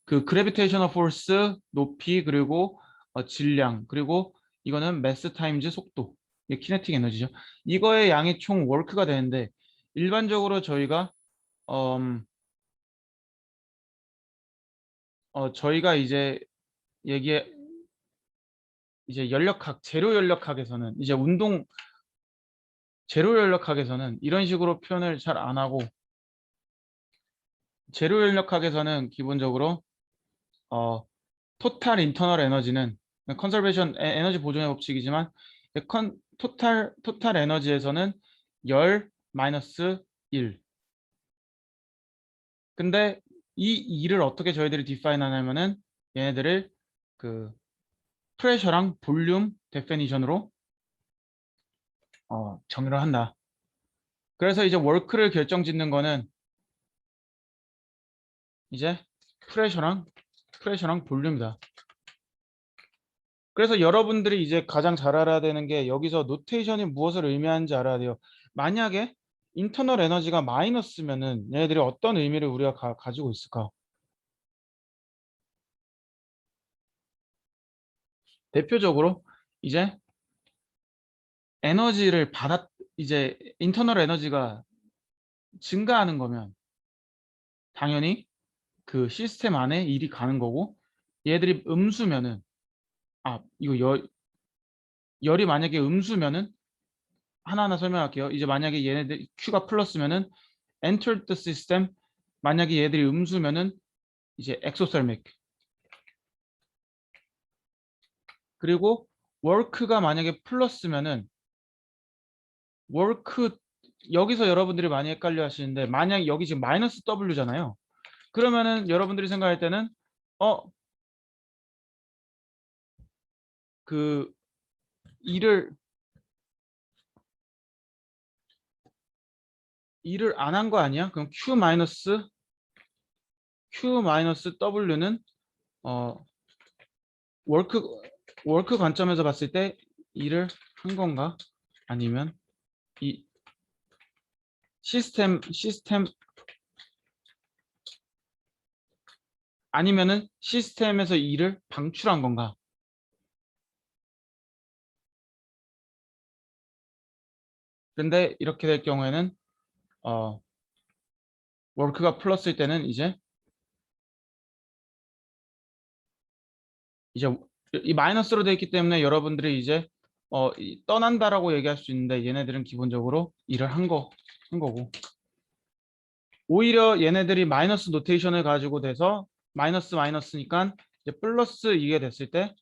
그 그래비테이셔널 포스 높이, 그리고 질량, 그리고 이거는 매스 타임즈 속도, 이게 키네틱 에너지죠. 이거의 양이 총 워크가 되는데 일반적으로 저희가 음, 저희가 이제 얘기해 이제 재료 연력학에서는 이제 재료 연력학에서는 이런 식으로 표현을 잘 안 하고, 재료 연력학에서는 기본적으로 어, 토탈 인터널 에너지는 컨설베이션 에너지 보존의 법칙이지만 토탈 에너지에서는 열 마이너스 1. 근데 이 2를 어떻게 저희들이 디파인 하냐면은 얘네들을 그 프레셔랑 볼륨 데피니션으로 정의를 한다. 그래서 이제 월크를 결정짓는 거는 이제 프레셔랑 볼륨이다. 그래서 여러분들이 이제 가장 잘 알아야 되는 게 여기서 노테이션이 무엇을 의미하는지 알아야 돼요. 만약에 인터널 에너지가 마이너스면은 얘네들이 어떤 의미를 우리가 가지고 있을까? 대표적으로 이제 에너지를 이제 인터널 에너지가 증가하는 거면 당연히 그 시스템 안에 일이 가는 거고, 얘들이 음수면은 이거 열이 만약에 음수면은 하나하나 설명할게요. 이제 만약에 얘네들 Q가 플러스면은 entered the system, 만약에 얘들이 음수면은 이제 exothermic, 그리고 work가 만약에 플러스면은 work, 여기서 여러분들이 많이 헷갈려 하시는데 만약 여기 지금 마이너스 W잖아요. 그러면은 여러분들이 생각할 때는 어 그 일을 안 한 거 아니야? 그럼 Q 마이너스 Q-W는 워크 관점에서 봤을 때 일을 한 건가? 아니면 이 시스템 아니면은 시스템에서 일을 방출한 건가? 근데 이렇게 될 경우에는 워크가 플러스일 때는 이제 이 마이너스로 되어 있기 때문에 여러분들이 이제 떠난다라고 얘기할 수 있는데 얘네들은 기본적으로 일을 한 거고 오히려 얘네들이 마이너스 노테이션을 가지고 돼서 마이너스 마이너스니까 이제 플러스 이게 됐을 때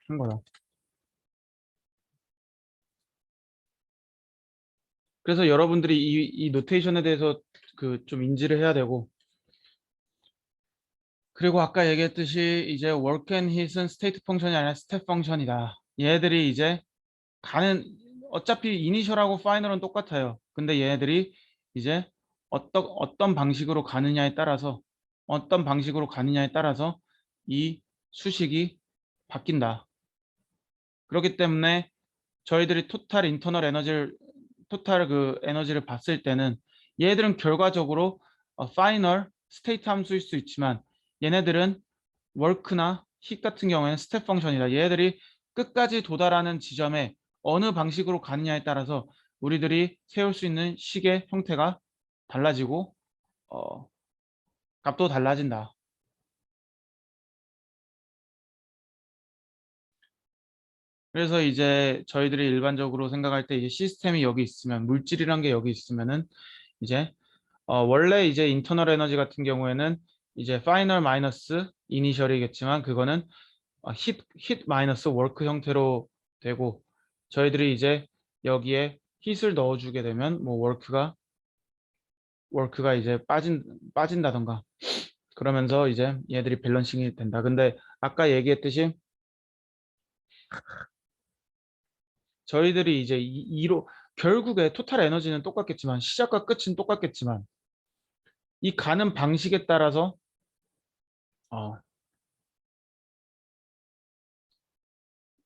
한 거야. 그래서 여러분들이 이 노테이션에 대해서 그 좀 인지를 해야 되고 그리고 아까 얘기했듯이 이제 work and hit은 스테이트 펑션이 아니라 스텝 펑션이다. 얘네들이 이제 가는 어차피 이니셜하고 파이널은 똑같아요. 근데 얘네들이 이제 어떤 방식으로 가느냐에 따라서 이 수식이 바뀐다. 그렇기 때문에 저희들이 토탈 그 에너지를 봤을 때는 얘들은 결과적으로 파이널 스테이트 함수일 수 있지만 얘네들은 워크나 힛 같은 경우에는 스텝 펑션이다. 얘들이 끝까지 도달하는 지점에 어느 방식으로 가느냐에 따라서 우리들이 세울 수 있는 식의 형태가 달라지고 어, 값도 달라진다. 그래서 이제 저희들이 일반적으로 생각할 때 이제 시스템이 여기 있으면 물질이란 게 여기 있으면은 이제 원래 이제 인터널 에너지 같은 경우에는 이제 파이널 마이너스 이니셜이겠지만 그거는 힛 마이너스 워크 형태로 되고 저희들이 이제 여기에 힛을 넣어주게 되면 뭐 워크가 이제 빠진다던가 그러면서 이제 얘들이 밸런싱이 된다. 근데 아까 얘기했듯이 저희들이 이제 이로 결국에 토탈 에너지는 똑같겠지만 시작과 끝은 똑같겠지만 이 가는 방식에 따라서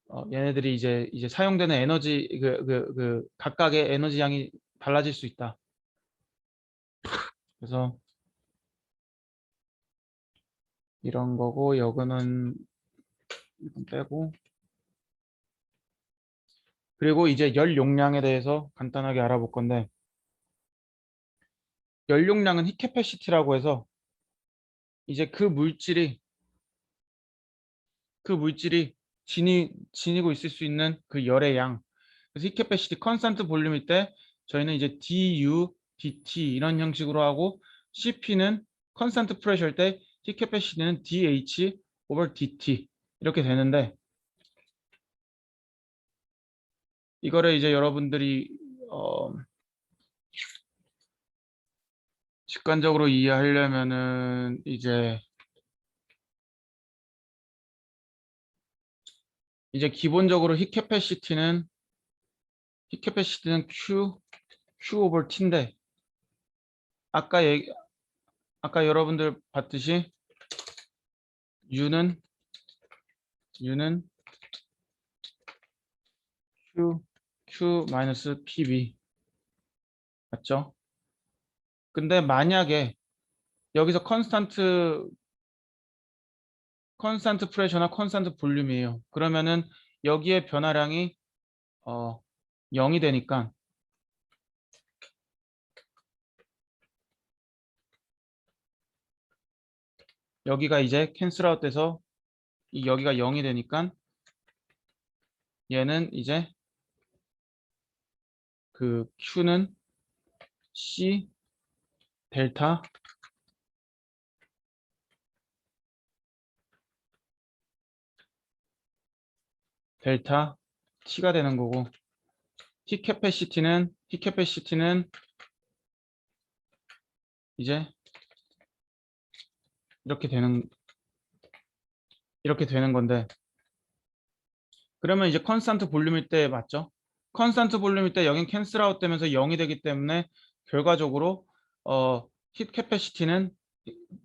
어, 얘네들이 이제 사용되는 에너지 그 각각의 에너지 양이 달라질 수 있다. 그래서 이런 거고 여기는 이건 빼고 그리고 이제 열 용량에 대해서 간단하게 알아볼 건데 열 용량은 히 캐패시티라고 해서 이제 그 물질이 지니고 있을 수 있는 그 열의 양. 그래서 히 캐패시티 컨스탄트 볼륨일 때 저희는 이제 du, dt 이런 형식으로 하고 cp는 컨스탄트 프레셔일 때 히 캐패시티는 dh over dt 이렇게 되는데 이거를 이제 여러분들이 어, 직관적으로 이해하려면은 이제 기본적으로 히 캐패시티는 Q over T인데 아까 얘기, 아까 여러분들 봤듯이 U는 Q 마이너스 PB 맞죠? 근데 만약에 여기서 컨스탄트 프레셔나 컨스탄트 볼륨이에요. 그러면은 여기에 변화량이 어 0이 되니까 여기가 이제 캔슬 아웃 돼서 여기가 0이 되니까 얘는 이제 그 Q는 C 델타 T가 되는 거고 히 캐패시티는 이제 이렇게 되는 건데 그러면 이제 컨스탄트 볼륨일 때 맞죠? 컨스탄트 볼륨일 때 여긴 캔슬 아웃 되면서 0이 되기 때문에 결과적으로 힛 캐패시티는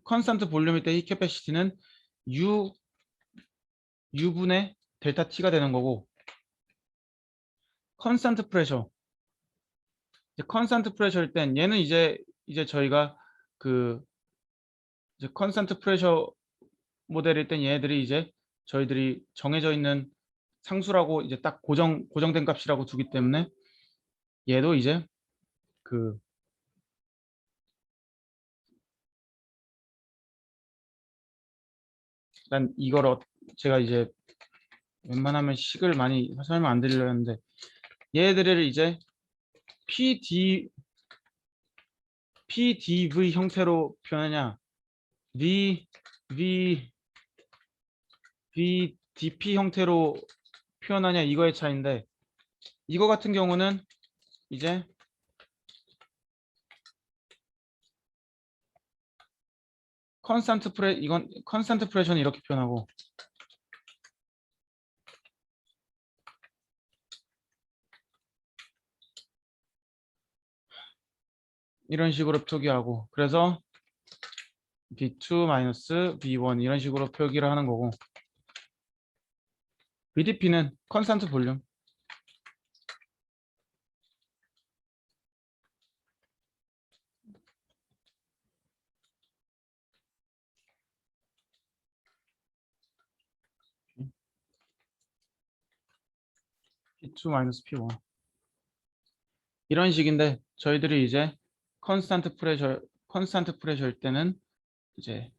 컨스탄트 볼륨일 때 힛 캐패시티는 U분의 델타 T가 되는 거고, 컨스탄트 프레셔. 컨스탄트 프레셔일 땐 얘는 이제 저희가 그 이제 컨스탄트 프레셔 모델일 땐 얘네들이 이제 저희들이 정해져 있는 상수라고 이제 딱 고정된 값이라고 두기 때문에 얘도 이제 그 일단 이걸 제가 이제 웬만하면 식을 많이 설명 안 드리려 했는데 얘들을 이제 PDV 형태로 표현하냐 VDP 형태로 표현하냐 이거의 차이인데, 이거 같은 경우는 이제 이건 컨스탄트 프레셔는 이렇게 표현하고, 이런 식으로 표기하고, 그래서 B2 마이너스 B1 이런 식으로 표기를 하는 거고, VDP는 컨스탄트 볼륨. P2 마이너스 P1 이런 식인데, 저희들이 이제 컨스탄트 프레셔일 때는 이제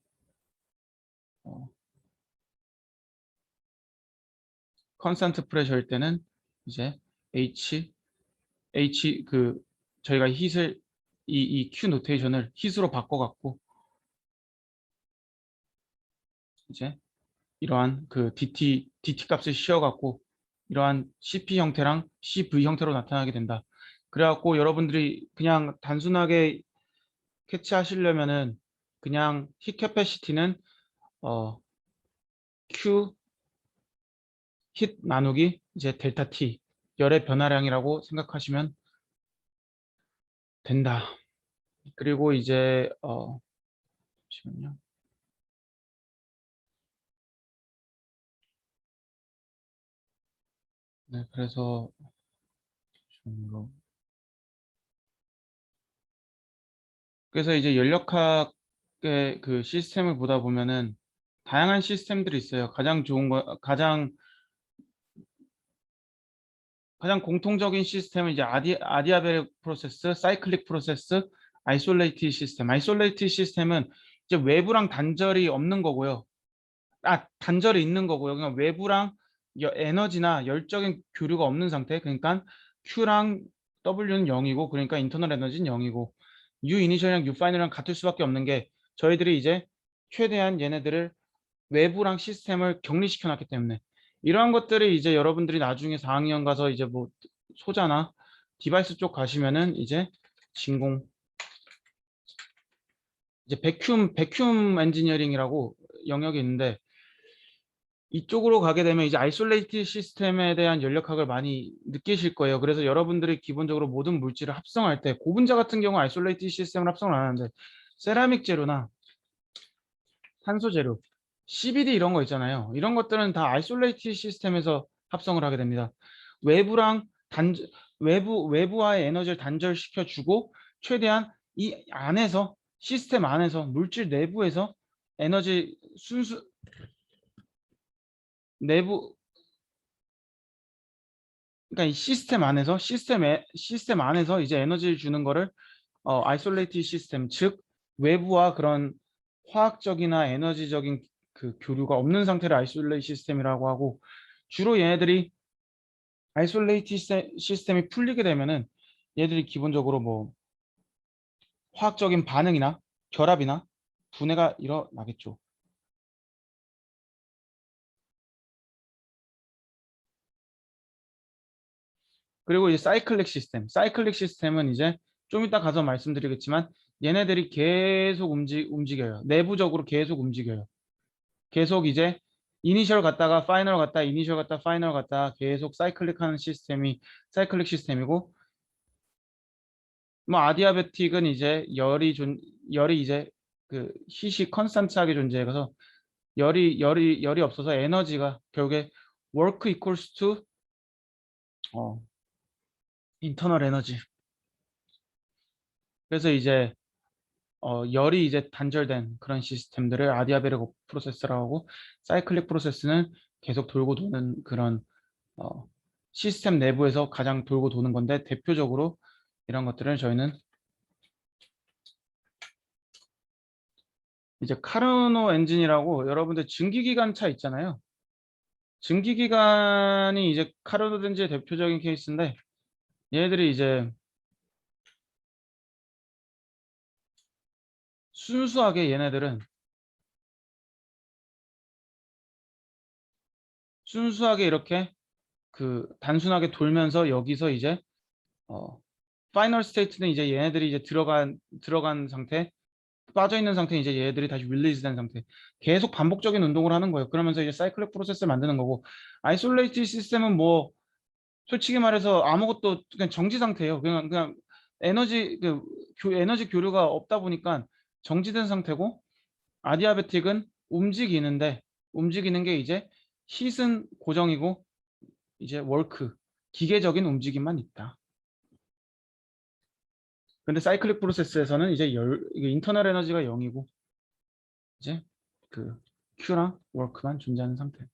컨스탄트 프레셔일 때는 이제 H 저희가 힛을 이 Q 노테이션을 힛으로 바꿔갖고 이제 이러한 그 DT 값을 씌워갖고 이러한 CP 형태랑 CV 형태로 나타나게 된다. 그래갖고 여러분들이 그냥 단순하게 캐치하시려면은 그냥 힛 캐패시티는 Q 힛 나누기 이제 델타 T 열의 변화량이라고 생각하시면 된다. 그리고 이제 잠시만요. 네, 그래서 이제 연력학의 그 시스템을 보다 보면은 다양한 시스템들이 있어요. 가장 좋은 거, 가장 공통적인 시스템은 이제 아디아베르 프로세스, 사이클릭 프로세스, 아이솔레이티드 시스템. 아이솔레이티드 시스템은 이제 외부랑 단절이 없는 거고요. 단절이 있는 거고요. 그냥 외부랑 에너지나 열적인 교류가 없는 상태. 그러니까 Q랑 W는 0이고, 그러니까 인터널 에너지는 0이고, U 이니셜이랑 U 파이널이랑 같을 수밖에 없는 게, 저희들이 이제 최대한 얘네들을 외부랑 시스템을 격리시켜 놨기 때문에, 이러한 것들이 이제 여러분들이 나중에 4학년 가서 이제 뭐 소자나 디바이스 쪽 가시면은 이제 진공 이제 베큐um 엔지니어링이라고 영역이 있는데, 이쪽으로 가게 되면 이제 아이솔레이티드 시스템에 대한 연력학을 많이 느끼실 거예요. 그래서 여러분들이 기본적으로 모든 물질을 합성할 때, 고분자 같은 경우 아이솔레이티드 시스템을 합성을 안 하는데, 세라믹 재료나 탄소 재료, CBD 이런 거 있잖아요. 이런 것들은 다 아이솔레이티드 시스템에서 합성을 하게 됩니다. 외부랑 외부와의 에너지를 단절시켜 주고, 최대한 이 안에서, 시스템 안에서, 물질 내부에서 에너지 내부, 그러니까 이 시스템 안에서 이제 에너지를 주는 거를 아이솔레이티드 시스템, 즉 외부와 그런 화학적이나 에너지적인 그 교류가 없는 상태를 아이솔레이티드 시스템이라고 하고, 주로 얘네들이 아이솔레이티드 시스템이 풀리게 되면은 얘들이 기본적으로 뭐 화학적인 반응이나 결합이나 분해가 일어나겠죠. 그리고 이제 사이클릭 시스템은 이제 좀 이따 가서 말씀드리겠지만, 얘네들이 계속 움직여요. 내부적으로 계속 움직여요. 계속 이제 이니셜 갔다가 파이널 갔다 이니셜 갔다 파이널 갔다 계속 사이클릭하는 시스템이 사이클릭 시스템이고, 뭐 아디아베틱은 이제 열이 이제 그 힛이 컨스탄트하게 존재해서 열이 없어서 에너지가 결국에 work equals to internal 에너지. 그래서 이제 열이 이제 단절된 그런 시스템들을 아디아베틱 프로세스라고 하고, 사이클릭 프로세스는 계속 돌고 도는 그런 시스템 내부에서 가장 돌고 도는 건데, 대표적으로 이런 것들을 저희는 이제 카르노 엔진이라고, 여러분들 증기기관차 있잖아요. 증기기관이 이제 카르노 엔진의 대표적인 케이스인데, 얘네들이 이제 순수하게 이렇게 그 단순하게 돌면서, 여기서 이제 파이널 스테이트는 이제 얘네들이 이제 들어간 상태, 빠져 있는 상태, 이제 얘들이 다시 릴리즈 된 상태, 계속 반복적인 운동을 하는 거예요. 그러면서 이제 사이클릭 프로세스를 만드는 거고, 아이솔레이트 시스템은 뭐 솔직히 말해서 아무것도 그냥 정지 상태예요. 그냥 에너지 교류가 없다 보니까 정지된 상태고, 아디아베틱은 움직이는 게 이제 힛은 고정이고, 이제 월크 기계적인 움직임만 있다. 근데 사이클릭 프로세스에서는 이제 이게 인터널 에너지가 0이고, 이제 그 Q랑 워크만 존재하는 상태.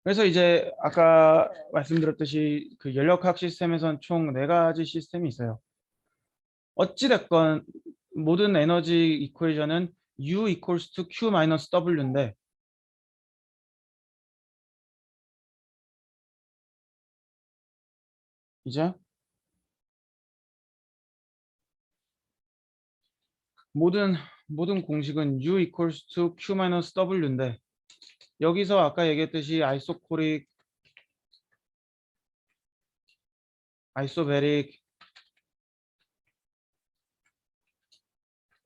그래서 이제 아까 말씀드렸듯이 그 연력학 시스템에선 총 4가지 시스템이 있어요. 어찌됐건 모든 에너지 이퀘이션은 U equals to Q 마이너스 W인데, 이제 모든 공식은 U equals to Q 마이너스 W인데, 여기서 아까 얘기했듯이 아이소베릭,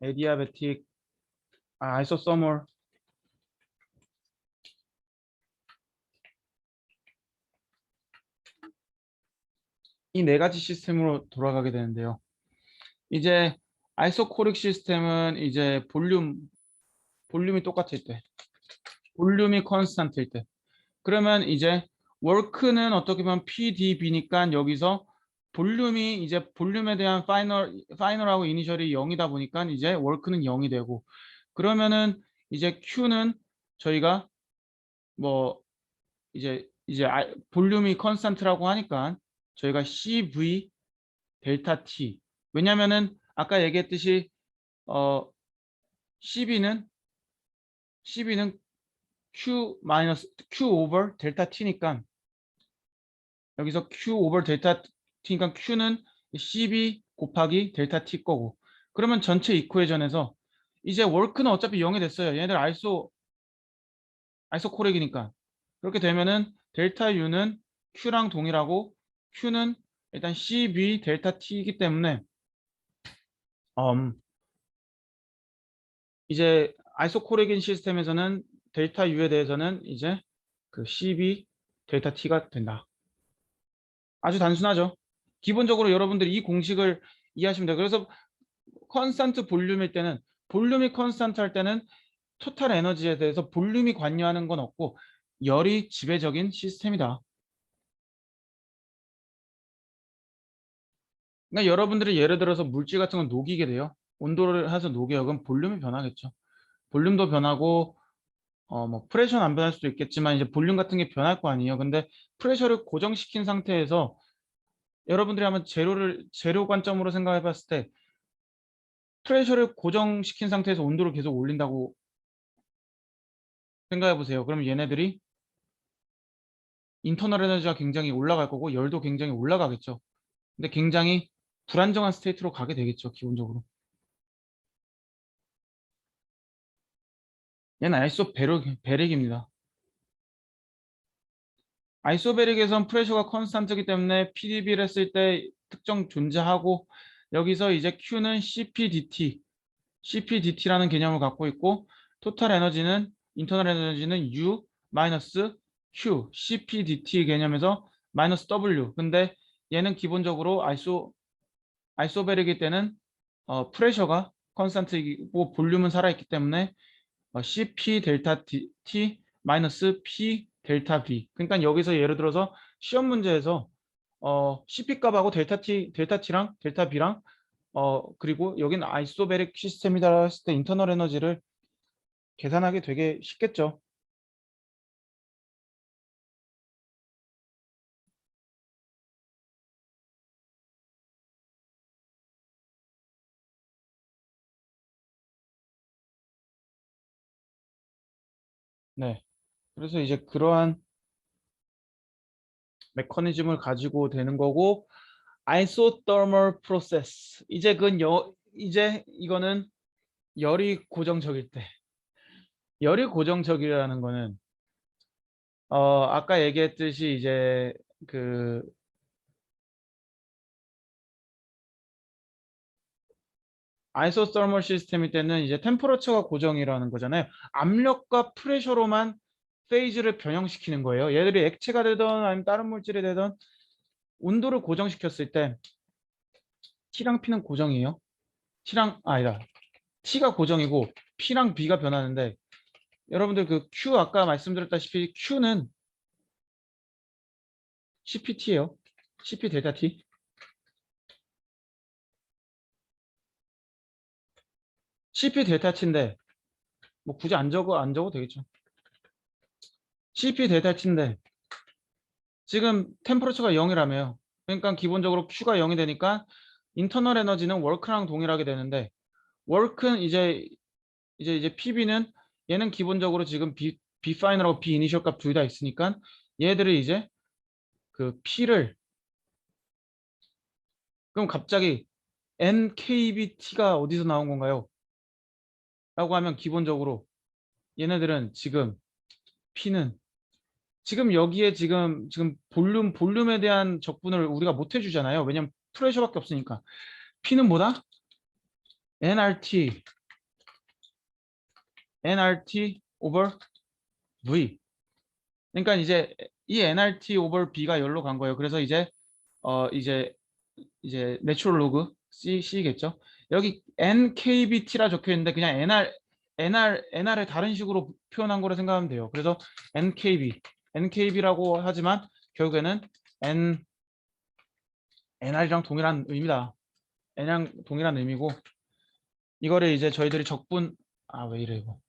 에디아베틱, 아이소서멀, 이 4가지 시스템으로 돌아가게 되는데요. 이제 아이소코릭 시스템은 이제 볼륨이 똑같을 때, 볼륨이 컨스탄트일 때, 그러면 이제 워크는 어떻게 보면 PdB니까, 여기서 볼륨이 이제 볼륨에 대한 파이널하고 이니셜이 0이다 보니까 이제 워크는 0이 되고, 그러면은 이제 Q는 저희가 뭐 이제 볼륨이 컨스탄트라고 하니까 저희가 CV 델타 T, 왜냐면은 아까 얘기했듯이 어 CB는 Q 오버 델타 T니까, 여기서 Q 오버 델타 T니까 Q는 CB 곱하기 델타 T 거고, 그러면 전체 이쿠에이션에서 이제 워크는 어차피 0이 됐어요. 얘네들 아이소코렉이니까. 그렇게 되면은 델타 U는 Q랑 동일하고, Q는 일단 CB 델타 T이기 때문에 이제 아이소코렉인 시스템에서는 델타 U에 대해서는 이제 그 CB 델타 T가 된다. 아주 단순하죠. 기본적으로 여러분들이 이 공식을 이해하시면 돼요. 그래서 컨스탄트 볼륨일 때는, 볼륨이 컨스탄트 할 때는 토탈 에너지에 대해서 볼륨이 관여하는 건 없고 열이 지배적인 시스템이다. 그러니까 여러분들이 예를 들어서 물질 같은 건 녹이게 돼요. 온도를 해서 녹여요. 그럼 볼륨이 변하겠죠. 볼륨도 변하고 뭐 프레셔는 안 변할 수도 있겠지만 이제 볼륨 같은 게 변할 거 아니에요. 근데 프레셔를 고정시킨 상태에서 여러분들이 한번 제로 관점으로 생각해 봤을 때, 프레셔를 고정시킨 상태에서 온도를 계속 올린다고 생각해 보세요. 그럼 얘네들이 인터널 에너지가 굉장히 올라갈 거고 열도 굉장히 올라가겠죠. 근데 굉장히 불안정한 스테이트로 가게 되겠죠, 기본적으로. 얘는 아이소베릭입니다. 아이소베릭에선 프레셔가 컨스탄트이기 때문에 PdB를 했을 때 특정 존재하고, 여기서 이제 Q는 CPDT라는 개념을 갖고 있고, 토탈 에너지는 인터널 에너지는 U 마이너스 Q CPDT 개념에서 마이너스 W. 근데 얘는 기본적으로 아이소베르기 때는 프레셔가 컨스탄트이고 볼륨은 살아있기 때문에 CP 델타 T 마이너스 P 델타 V. 그러니까 여기서 예를 들어서 시험 문제에서 CP 값하고 델타 T랑 델타 B랑 그리고 여기는 아이소베릭 시스템이다 했을 때 인터널 에너지를 계산하기 되게 쉽겠죠. 네. 그래서 이제 그러한 메커니즘을 가지고 되는 거고 아이소더멀 프로세스. 이제 이거는 열이 고정적일 때. 열이 고정적이라는 거는 아까 얘기했듯이 이제 그 아이소더멀 시스템일 때는 이제 템퍼러처가 고정이라는 거잖아요. 압력과 프레셔로만 페이즈를 변형시키는 거예요. 얘들이 액체가 되든 아니면 다른 물질이 되든 온도를 고정시켰을 때 T랑 P는 고정이에요. 아니다. T가 고정이고 P랑 B가 변하는데 여러분들 그 Q 아까 말씀드렸다시피 Q는 CPT예요. CP 델타 T. CP 델타 T인데 뭐 굳이 안 적어도 되겠죠. CP 델타 T인데 지금 템퍼러처가 0이라며요. 그러니까 기본적으로 Q가 0이 되니까 인터널 에너지는 워크랑 동일하게 되는데 워크는 이제 PB는 얘는 기본적으로 지금 B 파이널하고 B 이니셜 값 둘 다 있으니까 얘들을 이제 그 P를 그럼 갑자기 NKBT가 어디서 나온 건가요? 라고 하면 기본적으로 얘네들은 지금 P는 지금 여기에 지금 볼륨에 대한 적분을 우리가 못 해주잖아요. 왜냐면 프레셔밖에 없으니까. P는 뭐다? nRT over V. 그러니까 이제 이 nRT over B가 열로 간 거예요. 그래서 이제 이제 내추럴 로그 C겠죠. 여기 NKBT라 적혀 있는데 그냥 NR을 다른 식으로 표현한 거로 생각하면 돼요. 그래서 NKB라고 하지만 결국에는 NR이랑 동일한 의미다. N이랑 동일한 의미고 이거를 이제 저희들이 왜 이래 이거.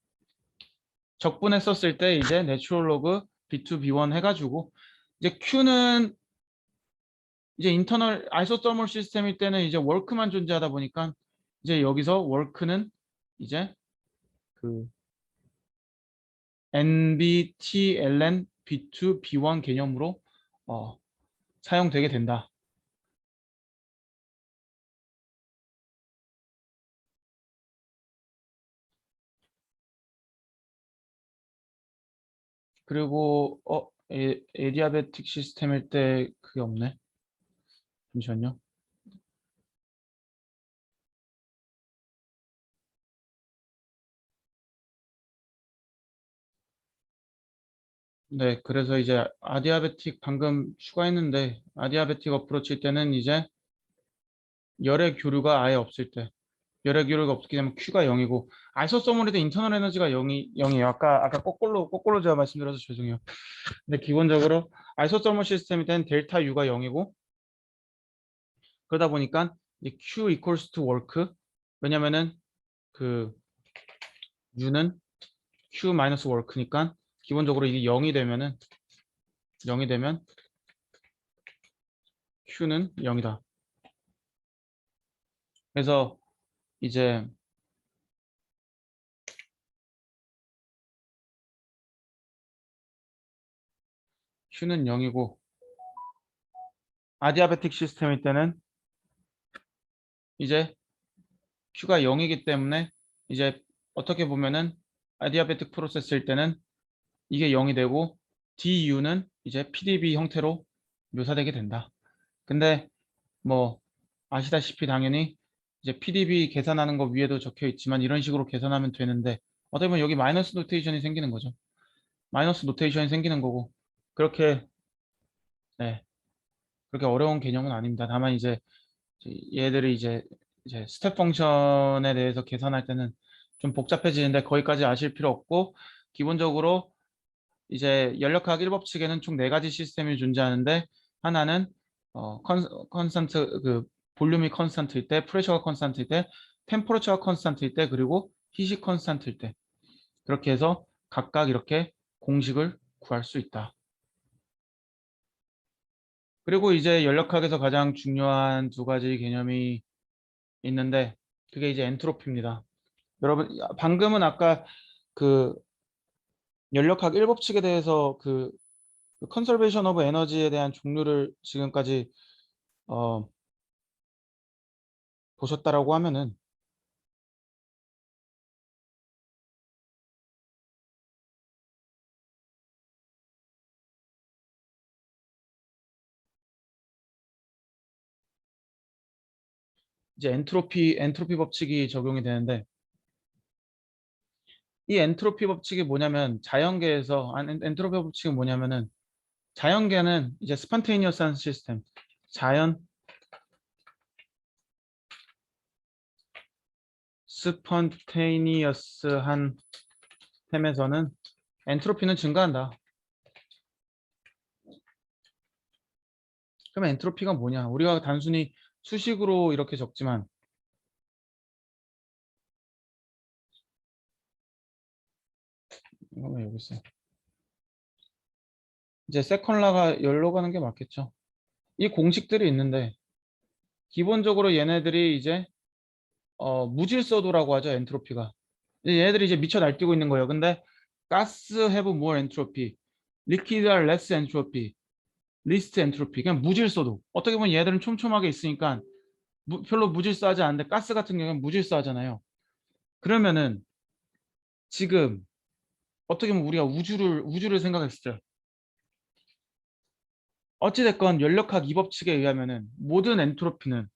적분했었을 때 이제 내추럴 로그 B2 B1 해가지고 이제 Q는 이제 인터널 아이소더멀 시스템일 때는 이제 워크만 존재하다 보니까 이제 여기서 워크는 이제 그 NBTLN B2 B1 개념으로 사용되게 된다. 그리고 에디아베틱 시스템일 때 그게 없네. 잠시만요. 네, 그래서 이제 아디아베틱 방금 추가했는데 아디아베틱 어프로치일 때는 이제 열의 교류가 아예 없을 때 열의 교류가 없게 되면 Q가 0이고 아이소서멀에도 인터널 에너지가 0이에요. 아까 거꾸로 제가 말씀드려서 죄송해요. 근데 기본적으로 아이소서멀 시스템일 때는 델타 U가 0이고 그러다 보니까 이 Q equals to work 왜냐면은 그 U는 Q 마이너스 work니까 기본적으로 이게 0이 되면 Q는 0이다. 그래서 이제 Q는 0이고 아디아베틱 시스템일 때는 이제 Q가 0이기 때문에 이제 어떻게 보면은 아디아베틱 프로세스일 때는 이게 0이 되고 DU는 이제 PDB 형태로 묘사되게 된다. 근데 뭐 아시다시피 당연히 이제 PDB 계산하는 거 위에도 적혀 있지만 이런 식으로 계산하면 되는데 어떻게 보면 여기 마이너스 노테이션이 생기는 거죠. 마이너스 노테이션이 생기는 거고 그렇게 네 그렇게 어려운 개념은 아닙니다. 다만 이제 얘들이 이제 스텝 펑션에 대해서 계산할 때는 좀 복잡해지는데 거기까지 아실 필요 없고 기본적으로 이제 연력학 1법칙에는 총 4가지 시스템이 존재하는데 하나는 컨스턴트 볼륨이 컨스턴트일 때, 프레셔가 컨스턴트일 때, 템퍼러처가 컨스턴트일 때, 그리고 히시 컨스턴트일 때 그렇게 해서 각각 이렇게 공식을 구할 수 있다. 그리고 이제 연력학에서 가장 중요한 2가지 개념이 있는데 그게 이제 엔트로피입니다. 여러분 방금은 아까 그 연력학 1법칙에 대해서 컨설베이션 오브 에너지에 대한 종류를 지금까지 어, 보셨다라고 하면은 이제 엔트로피 법칙이 적용이 되는데 이 엔트로피 법칙이 뭐냐면 엔트로피 법칙은 뭐냐면은 자연계는 이제 스판테이니어스한 시스템 자연 스펀테이니어스한 템에서는 엔트로피는 증가한다. 그럼 엔트로피가 뭐냐? 우리가 단순히 수식으로 이렇게 적지만 이거 여기 있어요. 이제 세컨라가 열로 가는 게 맞겠죠. 이 공식들이 있는데 기본적으로 얘네들이 이제 무질서도라고 하죠. 엔트로피가. 얘네들이 이제 미쳐 날뛰고 있는 거예요. 근데 가스 have more entropy, liquid are less entropy, least entropy. 그냥 무질서도. 어떻게 보면 얘들은 촘촘하게 있으니까 별로 무질서하지 않은데 가스 같은 경우는 무질서하잖아요. 그러면은 지금 어떻게 보면 우리가 우주를 생각했을 때 어찌됐건 연력학 이 법칙에 의하면은 모든 엔트로피는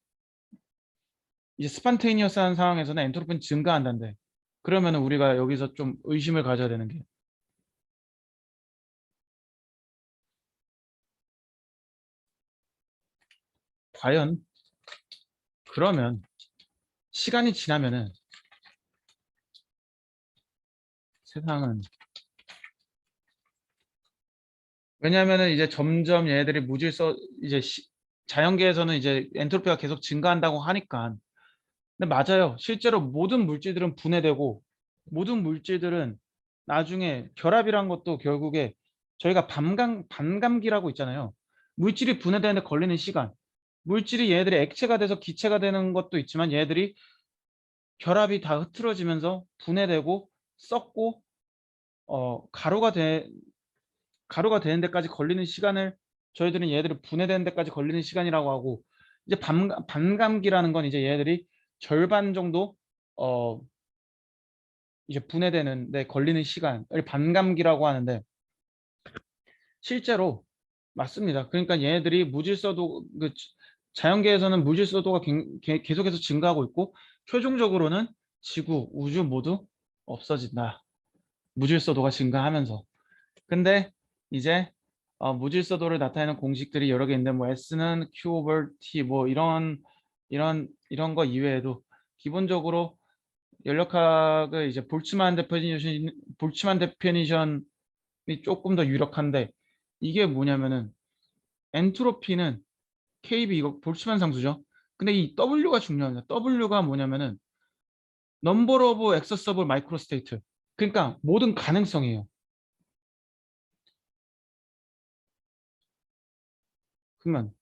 이제 스판테이니어스한 상황에서는 엔트로피는 증가한다는데 그러면은 우리가 여기서 좀 의심을 가져야 되는 게 과연 그러면 시간이 지나면은 세상은 왜냐하면은 이제 점점 얘네들이 이제 자연계에서는 이제 엔트로피가 계속 증가한다고 하니까 근데 맞아요. 실제로 모든 물질들은 분해되고 모든 물질들은 나중에 결합이란 것도 결국에 저희가 반감기라고 있잖아요. 물질이 분해되는데 걸리는 시간. 물질이 얘네들이 액체가 돼서 기체가 되는 것도 있지만 얘네들이 결합이 다 흐트러지면서 분해되고 썩고 가루가 되는 데까지 걸리는 시간을 저희들은 얘들이 분해되는 데까지 걸리는 시간이라고 하고 이제 반감기라는 건 이제 얘들이 절반 정도 어 이제 분해되는 데 걸리는 시간을 반감기라고 하는데 실제로 맞습니다. 그러니까 얘네들이 자연계에서는 무질서도가 계속해서 증가하고 있고 최종적으로는 지구, 우주 모두 없어진다. 무질서도가 증가하면서. 근데 이제 무질서도를 나타내는 공식들이 여러 개 있는데 뭐 S는 Q over T 뭐 이런 거 이외에도 기본적으로 연력학을 이제 볼츠만 데피니션이 조금 더 유력한데 이게 뭐냐면은 엔트로피는 KB 이거 볼츠만 상수죠. 근데 이 W가 중요합니다. W가 뭐냐면은 넘버 오브 액세서블 마이크로 스테이트. 그러니까 모든 가능성이에요. 그러면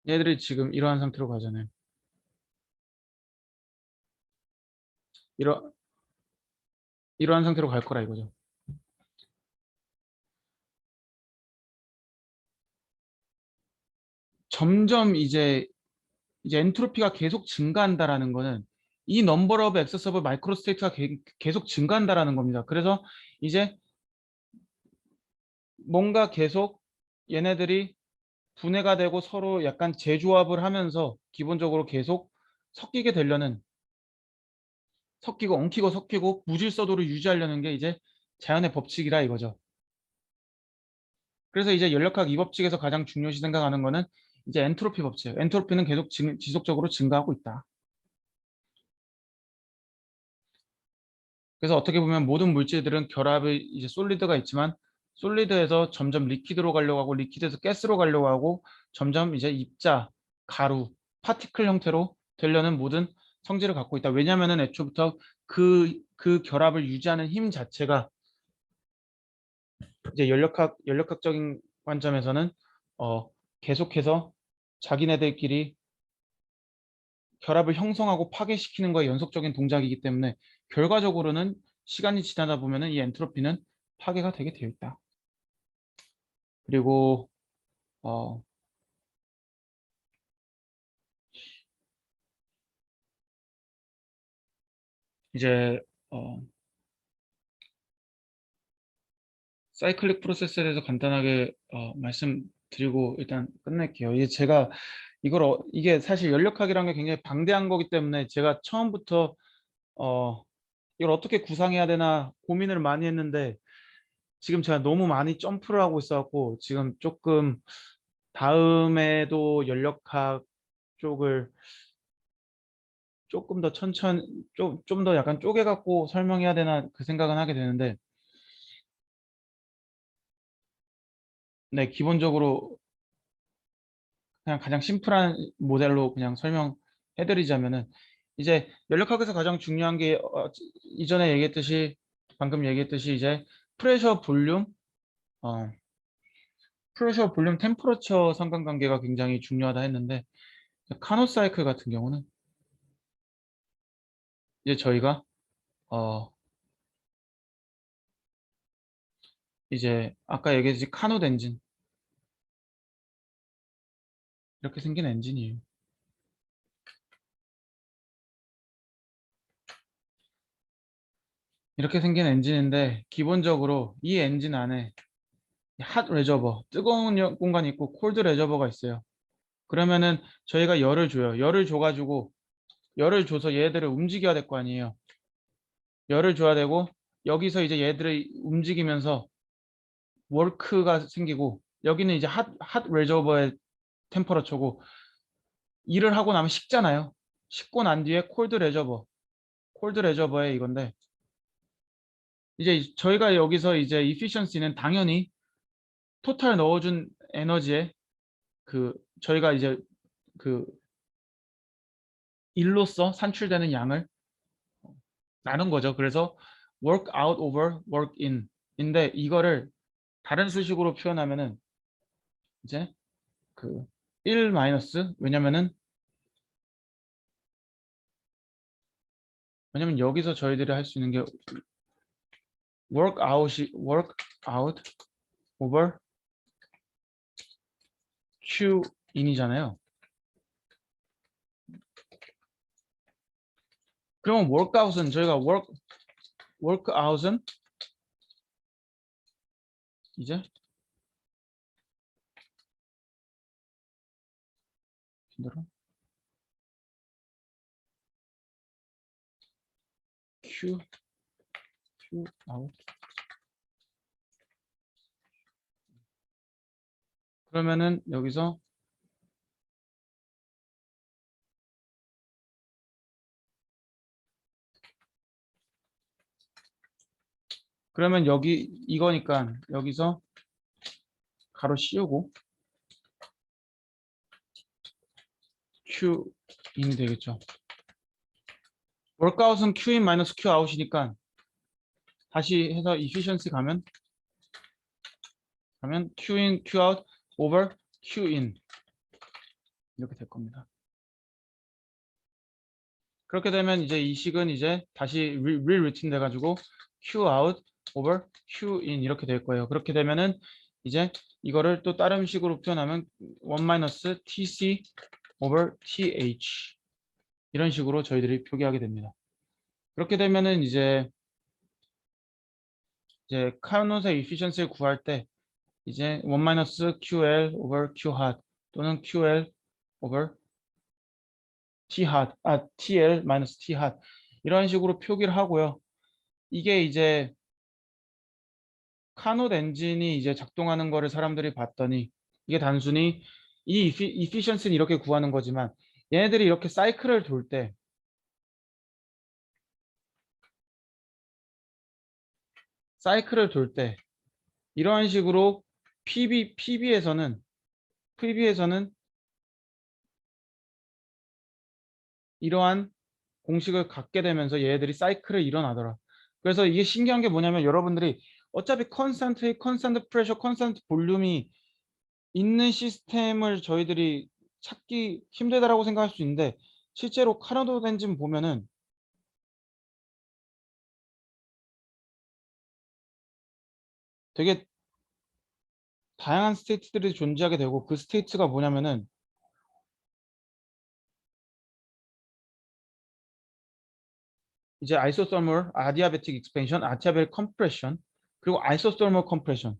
얘들이 지금 이러한 상태로 가잖아요. 이러 이러한 상태로 갈 거라 이거죠. 점점 이제 엔트로피가 계속 증가한다라는 거는 이 넘버 오브 액세서블 마이크로 스테이트가 계속 증가한다라는 겁니다. 그래서 이제 뭔가 계속 얘네들이 분해가 되고 서로 약간 재조합을 하면서 기본적으로 계속 섞이게 되려는, 섞이고 엉키고 섞이고 무질서도를 유지하려는 게 이제 자연의 법칙이라 이거죠. 그래서 이제 연력학 이 법칙에서 가장 중요시 생각하는 거는 이제 엔트로피 법칙. 엔트로피는 계속 지속적으로 증가하고 있다. 그래서 어떻게 보면 모든 물질들은 결합이 이제 솔리드가 있지만 솔리드에서 점점 리퀴드로 가려고 하고 리퀴드에서 가스로 가려고 하고 점점 이제 입자, 가루, 파티클 형태로 되려는 모든 성질을 갖고 있다. 왜냐하면은 애초부터 그 결합을 유지하는 힘 자체가 이제 연력학적인 관점에서는 계속해서 자기네들끼리 결합을 형성하고 파괴시키는 거에 연속적인 동작이기 때문에 결과적으로는 시간이 지나다 보면은 이 엔트로피는 파괴가 되게 되어 있다. 그리고 어, 이제 어, 사이클릭 프로세스에 대해서 간단하게 말씀드리고 일단 끝낼게요. 이게 제가 이게 사실 연력학이라는 게 굉장히 방대한 거기 때문에 제가 처음부터 어, 이걸 어떻게 구상해야 되나 고민을 많이 했는데 지금 제가 너무 많이 점프를 하고 있어갖고 지금 조금 다음에도 연력학 쪽을 조금 더 천천히 좀 더 약간 쪼개갖고 설명해야 되나 그 생각은 하게 되는데 네, 기본적으로 그냥 가장 심플한 모델로 그냥 설명해드리자면은 이제 연력학에서 가장 중요한 게 이전에 얘기했듯이 방금 얘기했듯이 이제 프레셔 볼륨 어, 프레셔 볼륨 템퍼러처 상관관계가 굉장히 중요하다 했는데 카노 사이클 같은 경우는 이제 저희가 어 이제 아까 얘기했듯이 카노 엔진 이렇게 생긴 엔진이에요. 이렇게 생긴 엔진인데 기본적으로 이 엔진 안에 핫 레저버 뜨거운 공간이 있고 콜드 레저버가 있어요. 그러면은 저희가 열을 줘요. 열을 줘서 얘들을 움직여야 될 거 아니에요. 열을 줘야 되고 여기서 이제 얘들을 움직이면서 워크가 생기고 여기는 이제 핫 레저버의 템퍼러처고 일을 하고 나면 식잖아요. 식고 난 뒤에 콜드 레저버의 이건데 이제 저희가 여기서 이제 이피션시는 당연히 토탈 넣어준 에너지에 그 저희가 이제 그 일로서 산출되는 양을 나눈 거죠. 그래서 work out over work in 인데 이거를 다른 수식으로 표현하면은 이제 그 1 마이너스 왜냐면 여기서 저희들이 할 수 있는 게 work out over q in이잖아요. 그러면 workout은 저희가 workout은 이제 힘들어 q out 그러면은 여기서 그러면 여기 이거니까 여기서 가로 씌우고 q in이 되겠죠. workout은 q in 마이너스 q out이니까 다시 해서 efficiency 가면 q in q out over q in 이렇게 될 겁니다. 그렇게 되면 이제 이 식은 이제 다시 리루틴 돼가지고 q out over q in 이렇게 될 거예요. 그렇게 되면은 이제 이거를 또 다른 식으로 표현하면 1 마이너스 tc over th 이런 식으로 저희들이 표기하게 됩니다. 그렇게 되면은 이제 카노트의 efficiency를 구할 때 이제 1 마이너스 QL over Q hot 또는 QL over T hot, TL 마이너스 T hot 이런 식으로 표기를 하고요. 이게 이제 카노트 엔진이 이제 작동하는 거를 사람들이 봤더니 이게 단순히 이 efficiency는 이렇게 구하는 거지만 얘네들이 이렇게 사이클을 돌 때 이러한 식으로 PB에서는 이러한 공식을 갖게 되면서 얘네들이 사이클을 일어나더라. 그래서 이게 신기한 게 뭐냐면 여러분들이 어차피 컨스턴트 프레셔, 컨스턴트 볼륨이 있는 시스템을 저희들이 찾기 힘들다라고 생각할 수 있는데 실제로 카노트 엔진 보면은 되게 다양한 스테이트들이 존재하게 되고 그 스테이트가 뭐냐면은 이제 아이소서멀, 아디아베틱 익스펜션, 아디아벨 컴프레션 그리고 아이소서멀 컴프레션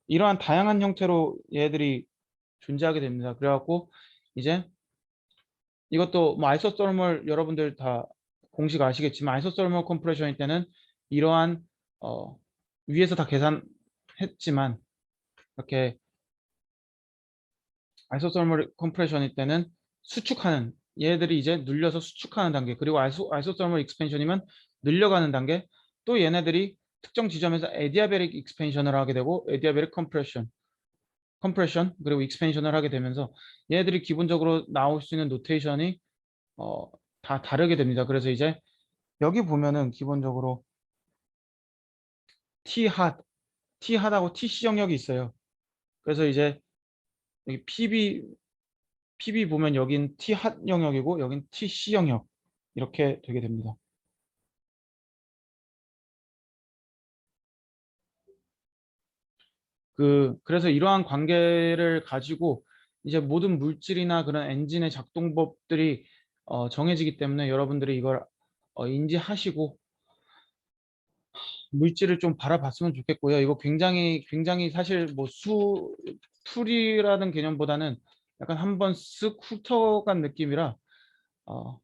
이러한 다양한 형태로 얘들이 존재하게 됩니다. 그래갖고 이제 이것도 뭐 아이소서멀 여러분들 다 공식 아시겠지만 아이소서멀 컴프레션일 때는 이러한 위에서 다 계산했지만 이렇게 아이소서멀 컴프레션일 때는 수축하는 얘들이 이제 눌려서 수축하는 단계 그리고 아이소서멀 익스펜션이면 늘려가는 단계 또 얘네들이 특정 지점에서 에디아베릭 익스펜션을 하게 되고 에디아베릭 컴프레션 그리고 익스펜션을 하게 되면서 얘네들이 기본적으로 나올 수 있는 노테이션이 다 다르게 됩니다. 그래서 이제 여기 보면은 기본적으로 T핫하고 TC 영역이 있어요. 그래서 이제 여기 PB 보면 여긴 T핫 영역이고 여긴 TC 영역 이렇게 되게 됩니다. 그래서 이러한 관계를 가지고 이제 모든 물질이나 그런 엔진의 작동법들이 정해지기 때문에 여러분들이 이걸 인지하시고 물질을 좀 바라봤으면 좋겠고요. 이거 굉장히 사실 뭐 풀이라는 개념보다는 약간 한번 쓱 훑어간 느낌이라 어,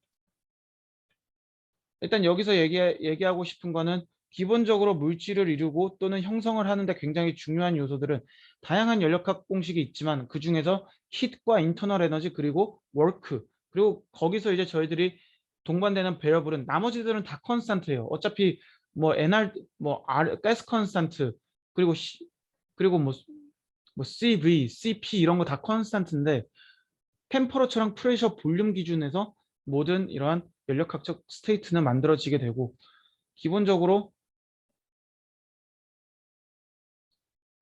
일단 여기서 얘기하고 싶은 거는 기본적으로 물질을 이루고 또는 형성을 하는데 굉장히 중요한 요소들은 다양한 연력학 공식이 있지만 그 중에서 hit과 인터널 에너지 그리고 work 그리고 거기서 이제 저희들이 동반되는 배열물은 나머지들은 다 컨스탄트예요. 어차피 뭐 NR 뭐 R 가스 컨스탄트 그리고 그리고 뭐 CV, CP 이런 거 다 컨스탄트인데 템퍼러처랑 프레셔 볼륨 기준에서 모든 이러한 연력학적 스테이트는 만들어지게 되고 기본적으로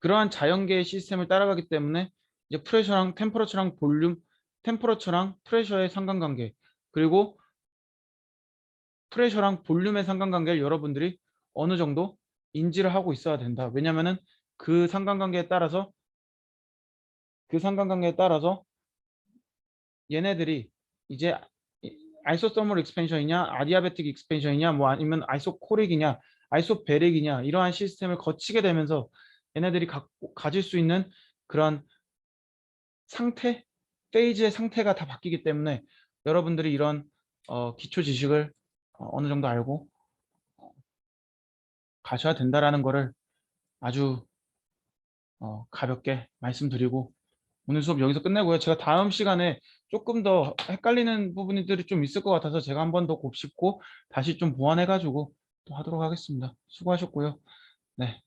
그러한 자연계의 시스템을 따라가기 때문에 이제 프레셔랑 템퍼러처랑 볼륨, 템퍼러처랑 프레셔의 상관관계 그리고 프레셔랑 볼륨의 상관관계를 여러분들이 어느 정도 인지를 하고 있어야 된다. 왜냐면은 그 상관관계에 따라서 얘네들이 이제 아이소서멀 익스펜션이냐 아디아베틱 익스펜션이냐 뭐 아니면 아이소코릭이냐 아이소베릭이냐 이러한 시스템을 거치게 되면서 얘네들이 가질 수 있는 그런 상태 페이지의 상태가 다 바뀌기 때문에 여러분들이 이런 기초 지식을 어느 정도 알고 가셔야 된다라는 거를 아주 가볍게 말씀드리고 오늘 수업 여기서 끝내고요. 제가 다음 시간에 조금 더 헷갈리는 부분들이 좀 있을 것 같아서 제가 한 번 더 곱씹고 다시 좀 보완해가지고 또 하도록 하겠습니다. 수고하셨고요. 네.